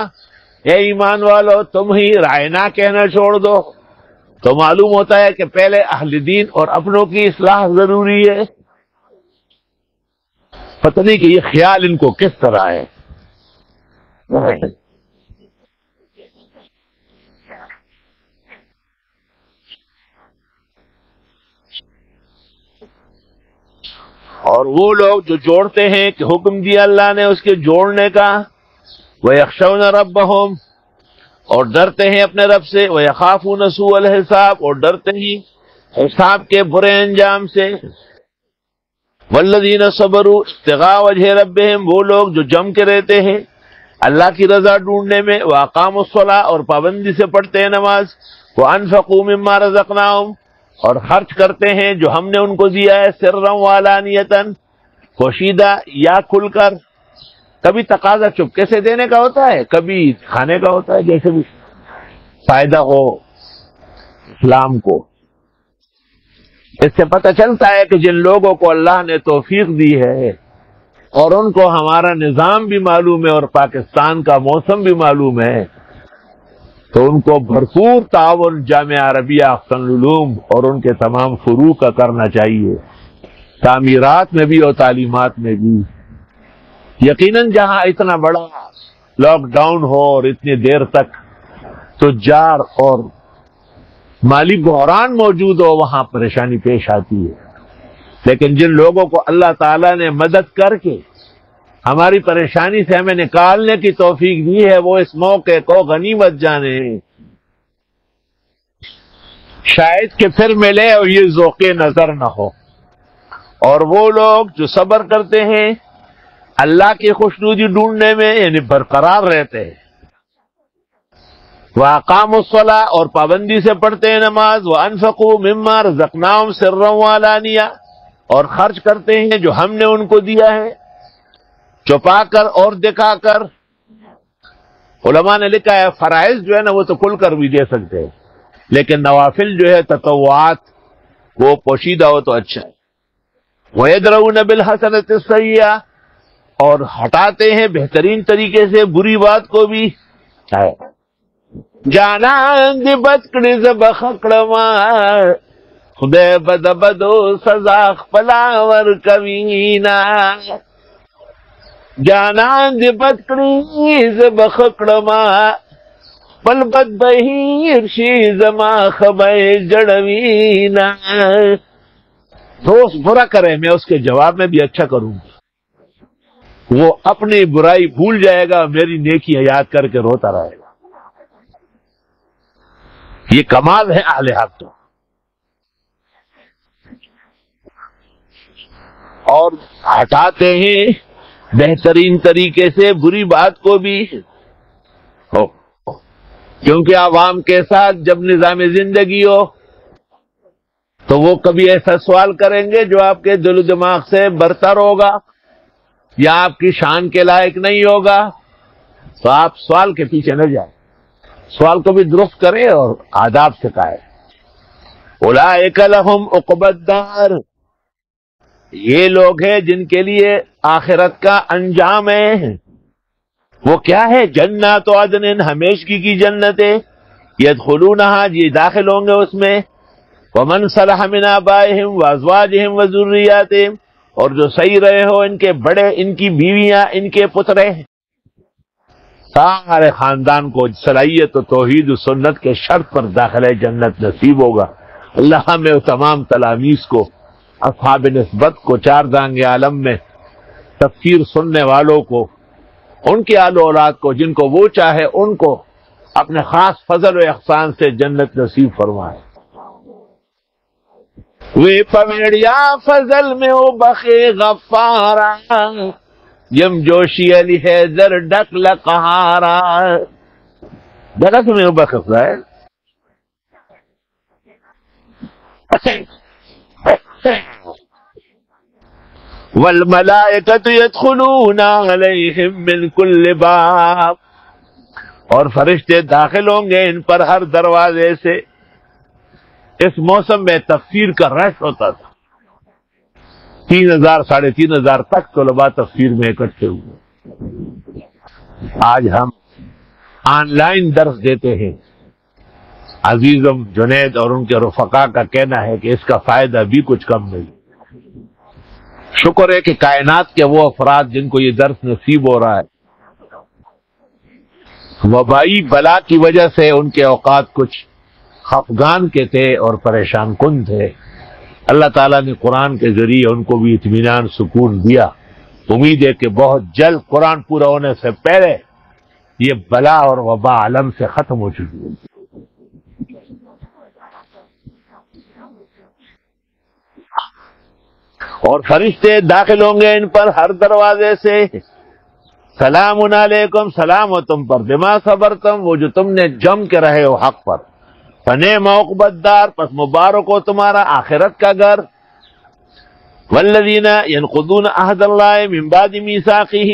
Speaker 1: اے ایمان والو تم ہی رائنا کہنا چھوڑ دو۔ تو معلوم ہوتا ہے کہ پہلے اہل دین اور اپنوں کی اصلاح ضروری ہے۔ پتہ نہیں کہ یہ خیال ان کو کس طرح ہے۔ اور وہ لوگ جو جوڑتے ہیں کہ حکم دیا اللہ نے اس کے جوڑنے کا، وَيَخْشَوْنَ رَبَّهُمْ، اور ڈرتے ہیں اپنے رب سے، وَيَخَافُونَ سُوءَ الْحِسَابِ، اور ڈرتے ہیں حساب کے برے انجام سے۔ وَالَّذِينَ صَبَرُوا ابْتِغَاءَ وَجْهِ رَبِّهِمْ، وہ لوگ جو جم کے رہتے ہیں اللہ کی رضا ڈھونڈنے میں، وَأَقَامُوا الصَّلَاةَ، اور پابندی سے پڑھتے ہیں نماز، وَأَنفَقُوا مِمَّا رَزَقْنَاهُمْ، اور خرچ کرتے ہیں جو ہم نے ان کو دیا ہے، سرًّا وعلانیةً، پوشیدہ یا کھل کر۔ کبھی تقاضا چپکے سے دینے کا ہوتا ہے، کبھی کھانے کا ہوتا ہے، جیسے بھی فائدہ ہو اسلام کو۔ اس سے پتہ چلتا ہے کہ جن لوگوں کو اللہ نے توفیق دی ہے اور ان کو ہمارا نظام بھی معلوم ہے اور پاکستان کا موسم بھی معلوم ہے، تو ان کو بھرپور تعاون جامعہ عربیہ احسن العلوم اور ان کے تمام فروع کا کرنا چاہیے، تعمیرات میں بھی اور تعلیمات میں بھی۔ یقیناً جہاں اتنا بڑا لاک ڈاؤن ہو اور اتنی دیر تک تجار اور مالی بحران موجود ہو، وہاں پریشانی پیش آتی ہے، لیکن جن لوگوں کو اللہ تعالیٰ نے مدد کر کے ہماری پریشانی سے ہمیں نکالنے کی توفیق دی ہے، وہ اس موقع کو غنیمت جانے، شاید کہ پھر ملے اور یہ ذوق نظر نہ ہو۔ اور وہ لوگ جو صبر کرتے ہیں اللہ کی خوشنودی ڈھونڈنے میں، یعنی برقرار رہتے ہیں، وَأَقَامُوا الصَّلَاةَ، اور پابندی سے پڑھتے ہیں نماز، وَأَنفَقُوا مِمَّا رَزَقْنَاهُمْ سِرًّا وَعَلَانِيَةً، اور خرچ کرتے ہیں جو ہم نے ان کو دیا ہے، چھپا کر اور دکھا کر۔ علماء نے لکھا ہے فرائض جو ہے نا وہ تو کھل کر بھی دے سکتے ہیں، لیکن نوافل جو ہے تطوعات وہ پوشیدہ ہو تو اچھا ہے۔ وَيَدْرَؤُونَ بِالْحَسَنَةِ السَّيِّئَةَ، اور ہٹاتے ہیں بہترین طریقے سے بری بات کو بھی۔ جانان دی بدکڑی زب خکڑما، خدای بد بدو سزا خپلاور کوینا۔ جانان دی بدکڑی زب خکڑما، پل بد بہیر شی زما خبے جڑوینا. دوست برا کرے میں اس کے جواب میں بھی اچھا کروں گا. وہ اپنی برائی بھول جائے گا، میری نیکیاں یاد کر کے روتا رہے گا. یہ کمال ہے اہل حق تو. اور ہٹاتے ہیں بہترین طریقے سے بری بات کو بھی، کیونکہ عوام کے ساتھ جب نظام زندگی ہو تو وہ کبھی ایسا سوال کریں گے جو آپ کے دل و دماغ سے برتر ہوگا یا آپ کی شان کے لائق نہیں ہوگا، تو آپ سوال کے پیچھے نہ جائیں، سوال کو بھی درست کریں اور آداب سکھائیں. اولئک لہم عقبی الدار، یہ لوگ ہیں جن کے لیے آخرت کا انجام ہے. وہ کیا ہے؟ جنات عدن، ہمیشگی کی جنتیں، یدخلونہا، یہ داخل ہوں گے اس میں، ومن صلح من آبائہم وازواجہم وذریاتہم، اور جو صحیح رہے ہو ان کے بڑے، ان کی بیویاں، ان کے پترے، سارے خاندان کو صلاحیت و توحید و سنت کے شرط پر داخلہ جنت نصیب ہوگا. اللہ ہمیں تمام تلاميذ کو، اصحاب نسبت کو، چار دانگ عالم میں تفسیر سننے والوں کو، ان کے آل و اولاد کو، جن کو وہ چاہے ان کو اپنے خاص فضل و احسان سے جنت نصیب فرمائے. وے پویڑیا فضل میں او بخے غفارا، یم جوشی علی حیدر ڈک لقہارا. ڈک میں او بخفا ہے. والملائکۃ یدخلون علیہم من کل باب، اور فرشتے داخل ہوں گے ان پر ہر دروازے سے. اس موسم میں تفسیر کا رش ہوتا تھا، 3000 3500 تک طلباء تفسیر میں اکٹھے ہوئے. آج ہم آن لائن درس دیتے ہیں. عزیزم جنید اور ان کے رفقا کا کہنا ہے کہ اس کا فائدہ بھی کچھ کم نہیں. شکر ہے کہ کائنات کے وہ افراد جن کو یہ درس نصیب ہو رہا ہے، وبائی بلا کی وجہ سے ان کے اوقات کچھ خفگان کے تھے اور پریشان کن تھے. اللہ تعالیٰ نے قرآن کے ذریعے ان کو بھی اطمینان سکون دیا. امید ہے کہ بہت جلد قرآن پورا ہونے سے پہلے یہ بلا اور وبا عالم سے ختم ہو چکی ہے. اور فرشتے داخل ہوں گے ان پر ہر دروازے سے. سلام علیکم، سلام ہو تم پر، بما صبرتم، وہ جو تم نے جم کے رہے ہو حق پر. فنعم عقبی الدار، پس مبارک ہو تمہارا آخرت کا گھر. والذین ینقضون عہد اللہ من بعد میثاقہ،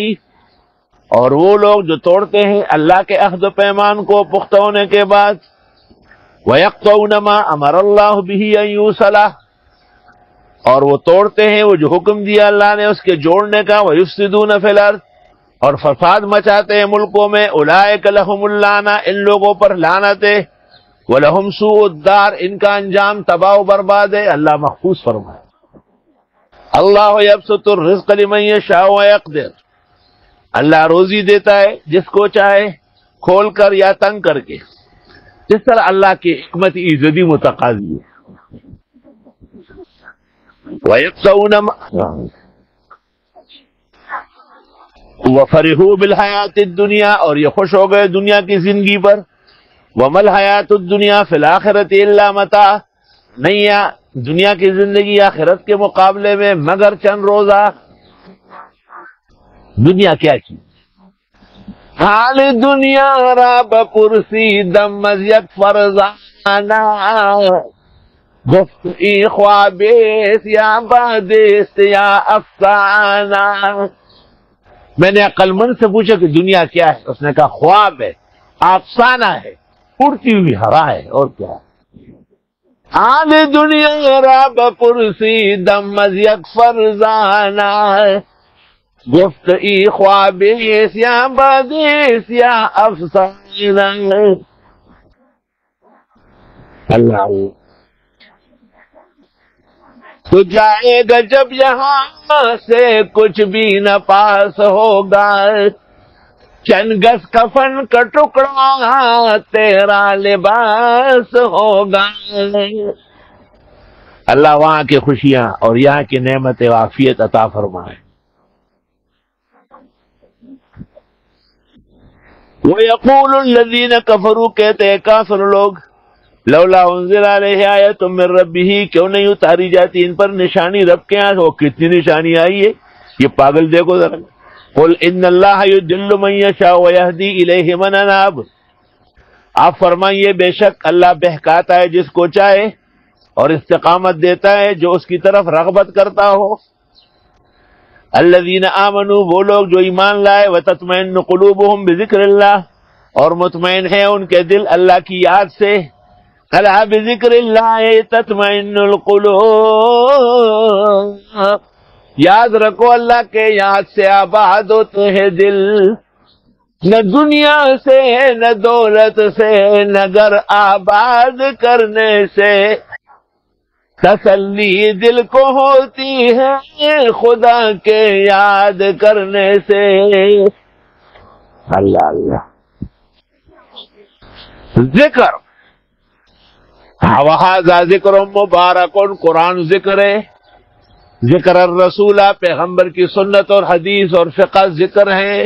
Speaker 1: اور وہ لوگ جو توڑتے ہیں اللہ کے عہد و پیمان کو پختہ ہونے کے بعد. ویقطعون ما امر اللہ بہ ان یوصل، اور وہ توڑتے ہیں وہ جو حکم دیا اللہ نے اس کے جوڑنے کا. ویفسدون فی الارض، اور فساد مچاتے ہیں ملکوں میں. اولئک لہم اللعنہ، ان لوگوں پر لعنت ہے. وَلَهُمْ سُوءُ الدَّارِ، ان کا انجام تباہ و برباد ہے. اللہ محفوظ فرمائے. اللہ یبسط الرزق لمن یشاء ویقدر، اللہ روزی دیتا ہے جس کو چاہے، کھول کر یا تنگ کر کے، جس طرح اللہ کی حکمت ایزدی متقاضی ہے. وَيَقْطَعُونَ وَفَرِحُوا بِالْحَيَاةِ الدُّنْيَا، اور یہ خوش ہو گئے دنیا کی زندگی پر. وَمَا الْحَيَاةُ الدُّنْيَا فِي الْآخِرَةِ إِلَّا مَتَاع، نہیں ہے دنیا کی زندگی آخرت کے مقابلے میں مگر چند روزہ. دنیا کیا چیز؟ حال دنیا را بپرسی دم از یک فرزانہ، گفت ای خوابیست یا بادیست یا افسانہ. میں نے عقل مند سے پوچھا کہ دنیا کیا ہے؟ اس نے کہا خواب ہے، افسانہ ہے، اڑتی ہوئی ہوا ہے، اور کیا ہے. حال دنیا را بپرسی دم از یک فرزانہ، گفت ای خوابیست یا بادیست یا افسانہ. اللہ تو جائے گا جب یہاں سے کچھ بھی نہ پاس ہوگا. چند گز کفن کا ٹکڑا تیرا لباس ہوگا۔ اللہ وہاں کی خوشیاں اور یہاں کی نعمت و عافیت عطا فرمائے۔ وَيَقُولُ الَّذِينَ كَفَرُوا کہتے ہیں کافر لوگ، لولا انزل علیہ آیۃ من ربہ، کیوں نہیں اتاری جاتی ان پر نشانی رب کے ہاں؟ وہ کتنی نشانی آئی ہے، یہ پاگل دیکھو ذرا۔ قل ان اللہ یضل من یشاء ویہدی الیہ من اناب، آپ فرمائیے بے شک اللہ بہکاتا ہے جس کو چاہے اور استقامت دیتا ہے جو اس کی طرف رغبت کرتا ہو۔ الذین آمنوا، وہ لوگ جو ایمان لائے، وتطمئن قلوبہم بذکر اللہ، اور مطمئن ہے ان کے دل اللہ کی یاد سے۔ الا بذکر اللہ تطمئن القلوب، یاد رکھو اللہ کے یاد سے آباد ہوتے ہیں دل، نہ دنیا سے نہ دولت سے نہ گھر آباد کرنے سے، تسلی دل کو ہوتی ہے خدا کے یاد کرنے سے۔ اللہ اللہ ذکر، وَهَذَا ذِكْرٌ مُبَارَكٌ، قرآن ذکر ہے، ذکر الرسول، پیغمبر کی سنت اور حدیث اور فقہ ذکر ہے،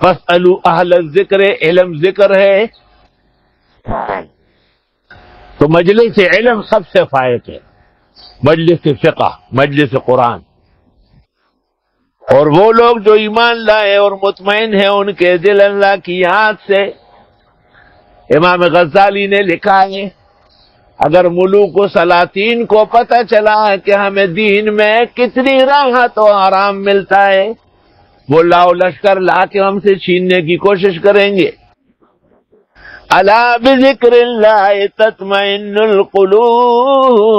Speaker 1: فَاسْأَلُوا أَهْلَ الذِّكْرِ، علم ذکر ہے۔ تو مجلس علم سب سے فائق ہے، مجلس فقہ، مجلس قرآن۔ اور وہ لوگ جو ایمان لائے اور مطمئن ہیں ان کے دل اللہ کی یاد سے۔ امام غزالی نے لکھا ہے اگر ملوک و سلاطین کو پتہ چلا کہ ہمیں دین میں کتنی راحت و آرام ملتا ہے، وہ لاؤ لشکر لا کے ہم سے چھیننے کی کوشش کریں گے۔ الا بذکر اللہ تطمئن القلوب،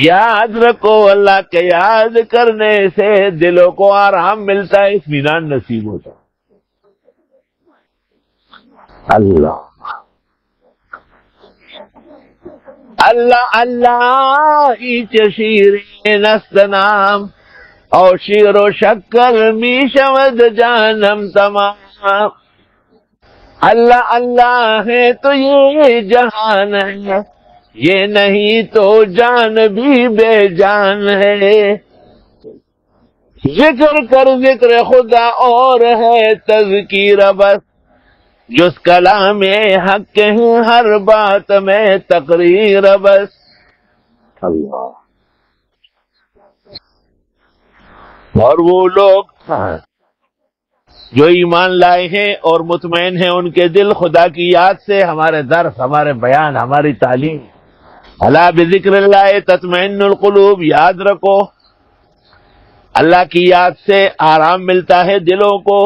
Speaker 1: یاد رکھو اللہ کے یاد کرنے سے دلوں کو آرام ملتا ہے، اطمینان نصیب ہوتا ہے۔ اللہ اللہ اللہ ایچ شیرین است نام، اور شیر و شکر می شود جانم تمام۔ اللہ اللہ ہے تو یہ جہان ہے، یہ نہیں تو جان بھی بے جان ہے۔ ذکر کر ذکر خدا اور ہے تذکیر بس، جس کلام حق کے ہر بات میں تقریر بس۔ اللہ، اور وہ لوگ جو ایمان لائے ہیں اور مطمئن ہیں ان کے دل خدا کی یاد سے، ہمارے درس، ہمارے بیان، ہماری تعلیم۔ الا بذکر اللہ تطمئن القلوب، یاد رکھو اللہ کی یاد سے آرام ملتا ہے دلوں کو۔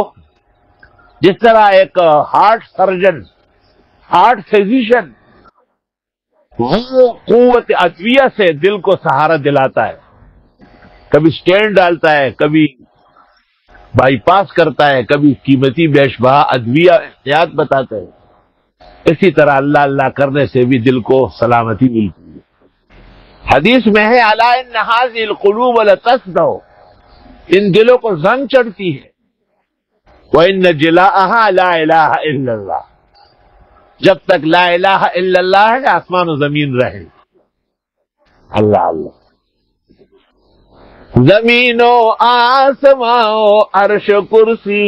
Speaker 1: جس طرح ایک ہارٹ سرجن، ہارٹ فزیشن، وہ قوت عطویہ سے دل کو سہارا دلاتا ہے، کبھی سٹینڈ ڈالتا ہے، کبھی بائی پاس کرتا ہے، کبھی قیمتی بیش بہا ادویہ احتیاط بتاتا ہے۔ اسی طرح اللہ اللہ کرنے سے بھی دل کو سلامتی ملتی ہے۔ حدیث میں ہے الا ان هذه القلوب لتصدع، ان دلوں کو زنگ چڑھتی ہے۔ وَإِنَّ جِلَاءَهَا لَا إِلَٰهَ إِلَّا اللَّهُ، جب تک لا الہ الا اللہ ہے آسمان و زمین رہے۔ اللہ اللہ، زمین و آسمان و عرش و کرسی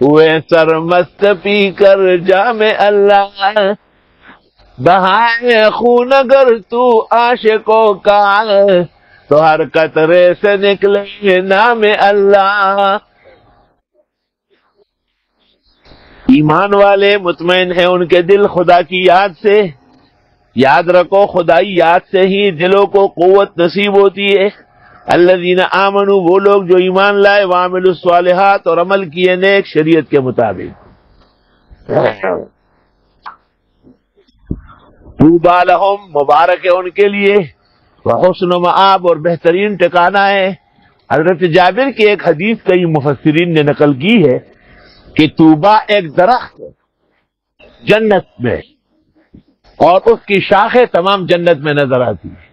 Speaker 1: ہوئے سرمست پی کر جام اللہ، بہائے خون اگر تو عاشقوں کا تو ہر قطرے سے نکلے نام اللہ۔ ایمان والے مطمئن ہیں ان کے دل خدا کی یاد سے، یاد رکھو خدائی یاد سے ہی دلوں کو قوت نصیب ہوتی ہے۔ الذین آمنوا، وہ لوگ جو ایمان لائے، وعملوا الصالحات، اور عمل کیے نیک شریعت کے مطابق۔ طوبی لہم، مبارک ہے ان کے لیے، وحسن مآب، اور بہترین ٹھکانہ ہے۔ حضرت جابر کی ایک حدیث کئی مفسرین نے نقل کی ہے کہ طوبیٰ ایک درخت ہے جنت میں، اور اس کی شاخیں تمام جنت میں نظر آتی ہیں۔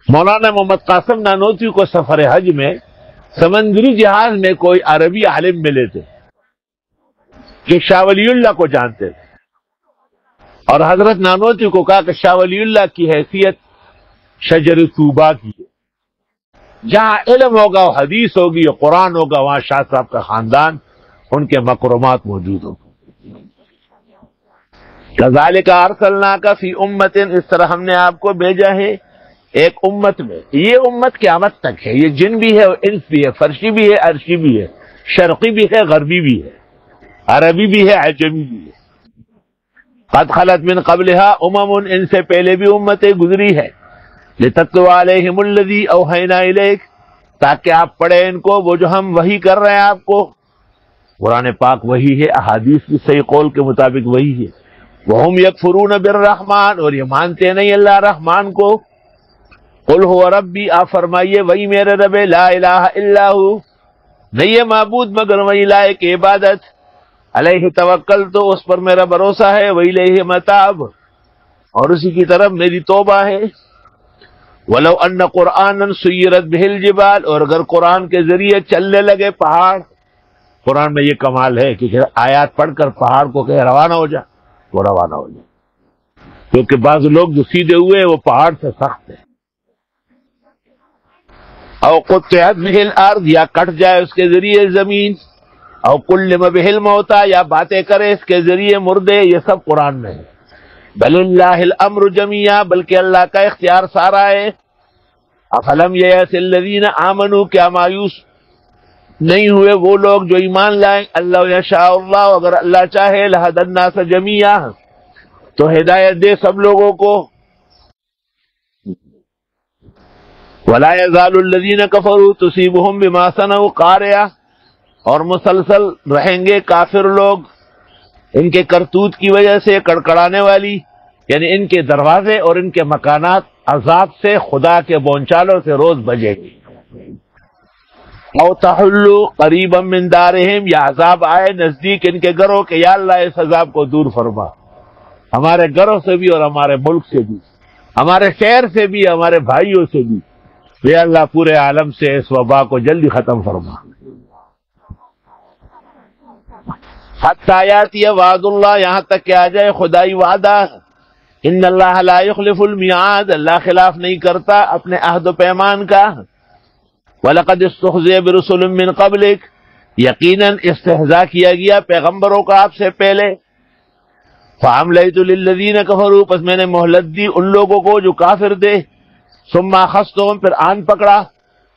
Speaker 1: مولانا محمد قاسم نانوتوی کو سفر حج میں سمندری جہاز میں کوئی عربی عالم ملے تھے جو شاہ ولی اللہ کو جانتے تھے، اور حضرت نانوتوی کو کہا کہ شاہ ولی اللہ کی حیثیت شجر طوبہ کی ہے، جہاں علم ہوگا حدیث ہوگی قرآن ہوگا، وہاں شاہ صاحب کا خاندان، ان کے مکرمات موجود ہوں۔ کذالک ارسلناک فی امت، اس طرح ہم نے آپ کو بھیجا ہے ایک امت میں۔ یہ امت قیامت تک ہے، یہ جن بھی ہے، انس بھی ہے، فرشی بھی ہے، عرشی بھی ہے، شرقی بھی ہے، غربی بھی ہے، عربی بھی ہے، عجمی بھی ہے۔ قد خلت من قبلها ان سے پہلے بھی امتیں گزری ہے، لتتلو علیہم الذی اوحینا الیک، تاکہ آپ پڑھیں ان کو وہ جو ہم وحی کر رہے ہیں آپ کو۔ قرآن پاک وحی ہے، احادیث کی صحیح قول کے مطابق وحی ہے۔ وہم یکفرون بالرحمن، اور یہ مانتے نہیں اللہ رحمان کو۔ قل هو ربی، آپ فرمائیے وہی میرے رب، لا الہ الا ہو، نہیں ہے معبود مگر وہی لائق عبادت، علیہ توکل، تو اس پر میرا بھروسہ ہے، وإلیہ متاب، اور اسی کی طرف میری توبہ ہے۔ ولو ان قرآنا سیرت بہ الجبال، اور اگر قرآن کے ذریعے چلنے لگے پہاڑ، قرآن میں یہ کمال ہے کہ آیات پڑھ کر پہاڑ کو کہ روانہ ہو جا، وہ روانہ ہو جائے، کیونکہ بعض لوگ جو سیدھے ہوئے ہیں وہ پہاڑ سے سخت ہیں۔ او قطعت بہ الارض، یا کٹ جائے اس کے ذریعے زمین، او کلم بہ الموتى، یا باتیں کرے اس کے ذریعے مردے، یہ سب قرآن میں ہے۔ بل اللہ الامر جمیعا، بلکہ اللہ کا اختیار سارا ہے۔ افلم یأس الذین آمنوا، کیا مایوس نہیں ہوئے وہ لوگ جو ایمان لائیں، اللہ یشاء اللہ، اگر اللہ چاہے، لہدی الناس جمیعا، تو ہدایت دے سب لوگوں کو۔ ولا یزال الذین کفروا تصیبهم بما صنعوا قارعہ، اور مسلسل رہیں گے کافر لوگ ان کے کرتوت کی وجہ سے کڑکڑانے والی، یعنی ان کے دروازے اور ان کے مکانات عذاب سے، خدا کے بونچالوں سے روز بجے گی۔ او تحلوا قریبا من دارہم، یا عذاب آئے نزدیک ان کے گھروں کے، یا اللہ اس عذاب کو دور فرما، ہمارے گھروں سے بھی اور ہمارے ملک سے بھی، ہمارے شہر سے بھی، ہمارے بھائیوں سے بھی، یا اللہ پورے عالم سے اس وبا کو جلدی ختم فرما۔ حتی یاتی وعد اللہ، یہاں تک کہ آ جائے خدائی وعدہ۔ ان اللہ لا یخلف المیعاد، اللہ خلاف نہیں کرتا اپنے عہد و پیمان کا۔ وَلَقَدِ اسْتُهْزِئَ بِرُسُلٍ مِّن قَبْلِكَ، یقیناً استہزاء کیا گیا پیغمبروں کا آپ سے پہلے۔ فَأَمْلَيْتُ لِلَّذِينَ كَفَرُوا، پس میں نے مہلت دی ان لوگوں کو جو کافر تھے۔ ثُمَّ أَخَذْتُهُمْ، پھر آن پکڑا۔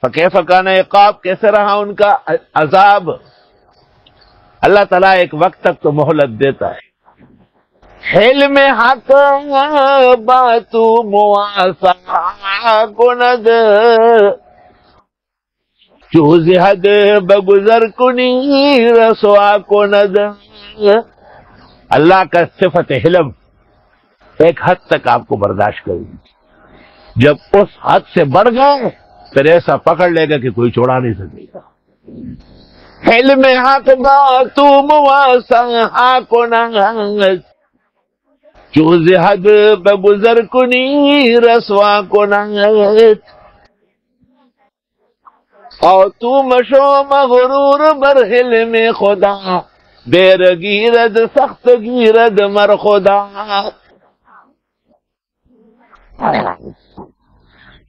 Speaker 1: فَكَيْفَ كَانَ عِقَابِ، کیسے رہا ان کا عذاب۔ اللہ تعالیٰ ایک وقت تک تو مہلت دیتا ہے۔ حلم حق باتو مواسا کند، چوز حد بگزر کنی رسوا کند۔ اللہ کا صفت حلم ایک حد تک آپ کو برداشت کرے گی، جب اس حد سے بڑھ گئے پھر ایسا پکڑ لے گا کہ کوئی چھوڑا نہیں سکے گا۔ حلم حق باتو مواسا کند، چوز حد بگزر کنی رسوا کنت، اور تو مشو مغرور بر حلم خدا، بیر گیرد سخت گیرد مر خدا۔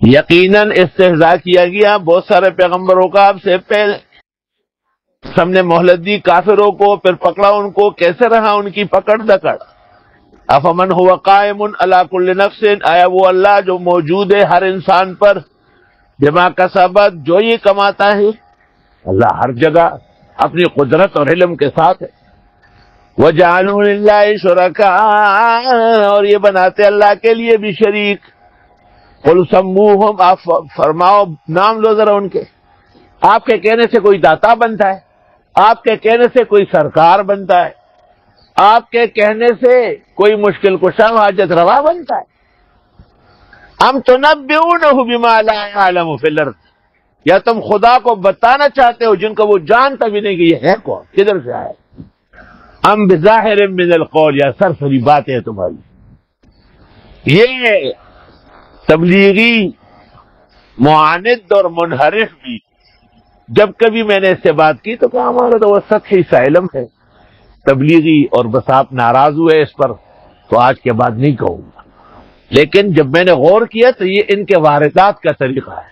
Speaker 1: یقیناً استہزاء کیا گیا بہت سارے پیغمبروں کا آپ سے پہلے، ہم نے مہلت دی کافروں کو، پھر پکڑا ان کو، کیسے رہا ان کی پکڑ دکڑ۔ افمن هو قائم علی کل نفس، آیا وہ اللہ جو موجود ہے ہر انسان پر، بما کسبت، جو یہ کماتا ہے۔ اللہ ہر جگہ اپنی قدرت اور علم کے ساتھ ہے۔ وجعلوا للہ شرکاء، اور یہ بناتے اللہ کے لیے بھی شریک۔ قل سموہم، آپ فرماؤ نام لو ذرا ان کے۔ آپ کے کہنے سے کوئی داتا بنتا ہے، آپ کے کہنے سے کوئی سرکار بنتا ہے، آپ کے کہنے سے کوئی مشکل کشا حاجت روا بنتا ہے۔ ام تنبئونہ بما لا یعلم فی الارض، یا تم خدا کو بتانا چاہتے ہو جن کو وہ جانتا بھی نہیں کہ یہ ہے کون، کدھر سے آئے۔ ام بظاہر من القول، یا سرسری باتیں ہیں تمہاری۔ یہ تبلیغی معاند اور منحرف بھی جب کبھی میں نے اس سے بات کی تو کہا ہمارا تو وہ سطحی سا علم ہے تبلیغی، اور بس آپ ناراض ہوئے اس پر تو آج کے بعد نہیں کہوں گا. لیکن جب میں نے غور کیا تو یہ ان کے واردات کا طریقہ ہے.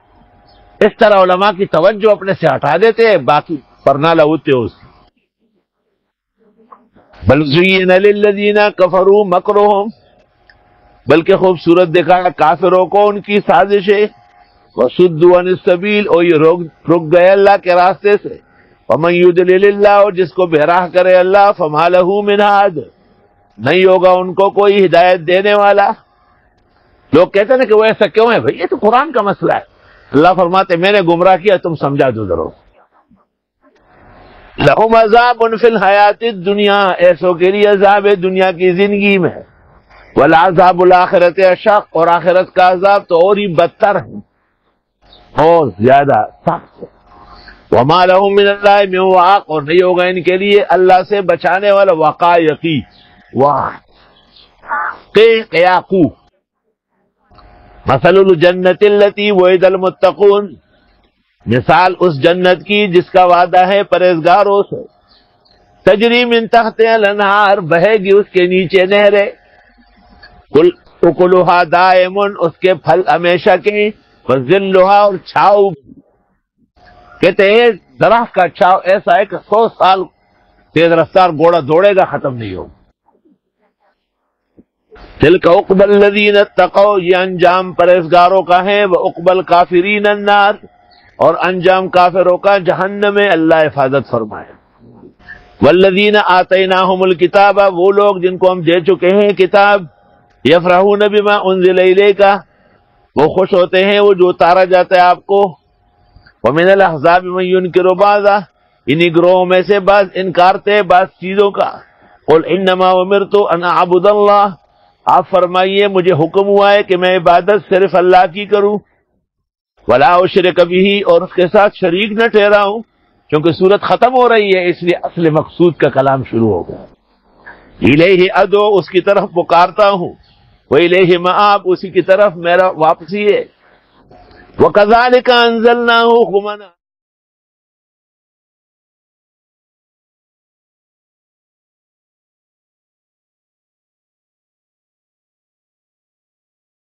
Speaker 1: اس طرح علماء کی توجہ اپنے سے ہٹا دیتے ہیں، باقی پرنا لوتے اس بل زین للذین کفروا مکرہم، بلکہ خوبصورت دکھایا کافروں کو ان کی سازشیں، وصدوا عن السبیل، اور یہ رک گئے اللہ کے راستے سے، ومن یضلل اللہ، اور جس کو بہراہ کرے اللہ، فما لہ من ہاد، نہیں ہوگا ان کو کوئی ہدایت دینے والا. لوگ کہتے ہیں کہ وہ ایسا کیوں ہے؟ بھئی یہ تو قرآن کا مسئلہ ہے. اللہ فرماتے میں نے گمراہ کیا، تم سمجھا دو ضرور. لہم عذاب فی الحیات الدنیا، ایسوں کے لیے عذاب ہے دنیا کی زندگی میں، والعذاب الآخرت اشق، اور آخرت کا عذاب تو اور ہی بدتر ہے اور زیادہ سخت ہے. وما لہم من اللہ من واق، اور نہیں ہوگا ان کے لیے اللہ سے بچانے والا. وقایقی قیاقو، مثل الجنت التی وعد المتقون، مثال اس جنت کی جس کا وعدہ ہے پرہیزگاروں سے. تجری من تحتہا الانہار، بہے گی اس کے نیچے نہریں. اکلھا دائم، اس کے پھل ہمیشہ کے، وظلھا، اور چھاؤ. کہتے ہیں درخت کا چھاؤ ایسا ہے کہ 100 سال تیز رفتار گھوڑا دوڑے گا ختم نہیں ہوگا. تلک عقبی الذین اتقوا، یہ انجام پرہیزگاروں کا ہے. وعقبی الکافرین النار، اور انجام کافروں کا جہنم میں، اللہ حفاظت فرمائے. والذین آتیناہم الکتاب، وہ لوگ جن کو ہم دے چکے ہیں کتاب، یفرحون بما انزل الیک، وہ خوش ہوتے ہیں وہ جو اتارا جاتا ہے آپ کو. ومن الاحزاب من ینکر بعضا، انہی گروہوں میں سے بعض انکارتے بعض چیزوں کا. قل انما امرت ان اعبد اللہ، آپ فرمائیے مجھے حکم ہوا ہے کہ میں عبادت صرف اللہ کی کروں. ولا اشرک بہ، اور اس کے ساتھ شریک نہ ٹھہراؤں. کیونکہ صورت ختم ہو رہی ہے اس لیے اصل مقصود کا کلام شروع ہو گیا. الیہ ادعو، اس کی طرف پکارتا ہوں. والیہ مآب، اسی کی طرف میرا واپسی ہے. وکذالک انزلناہ قرآنا،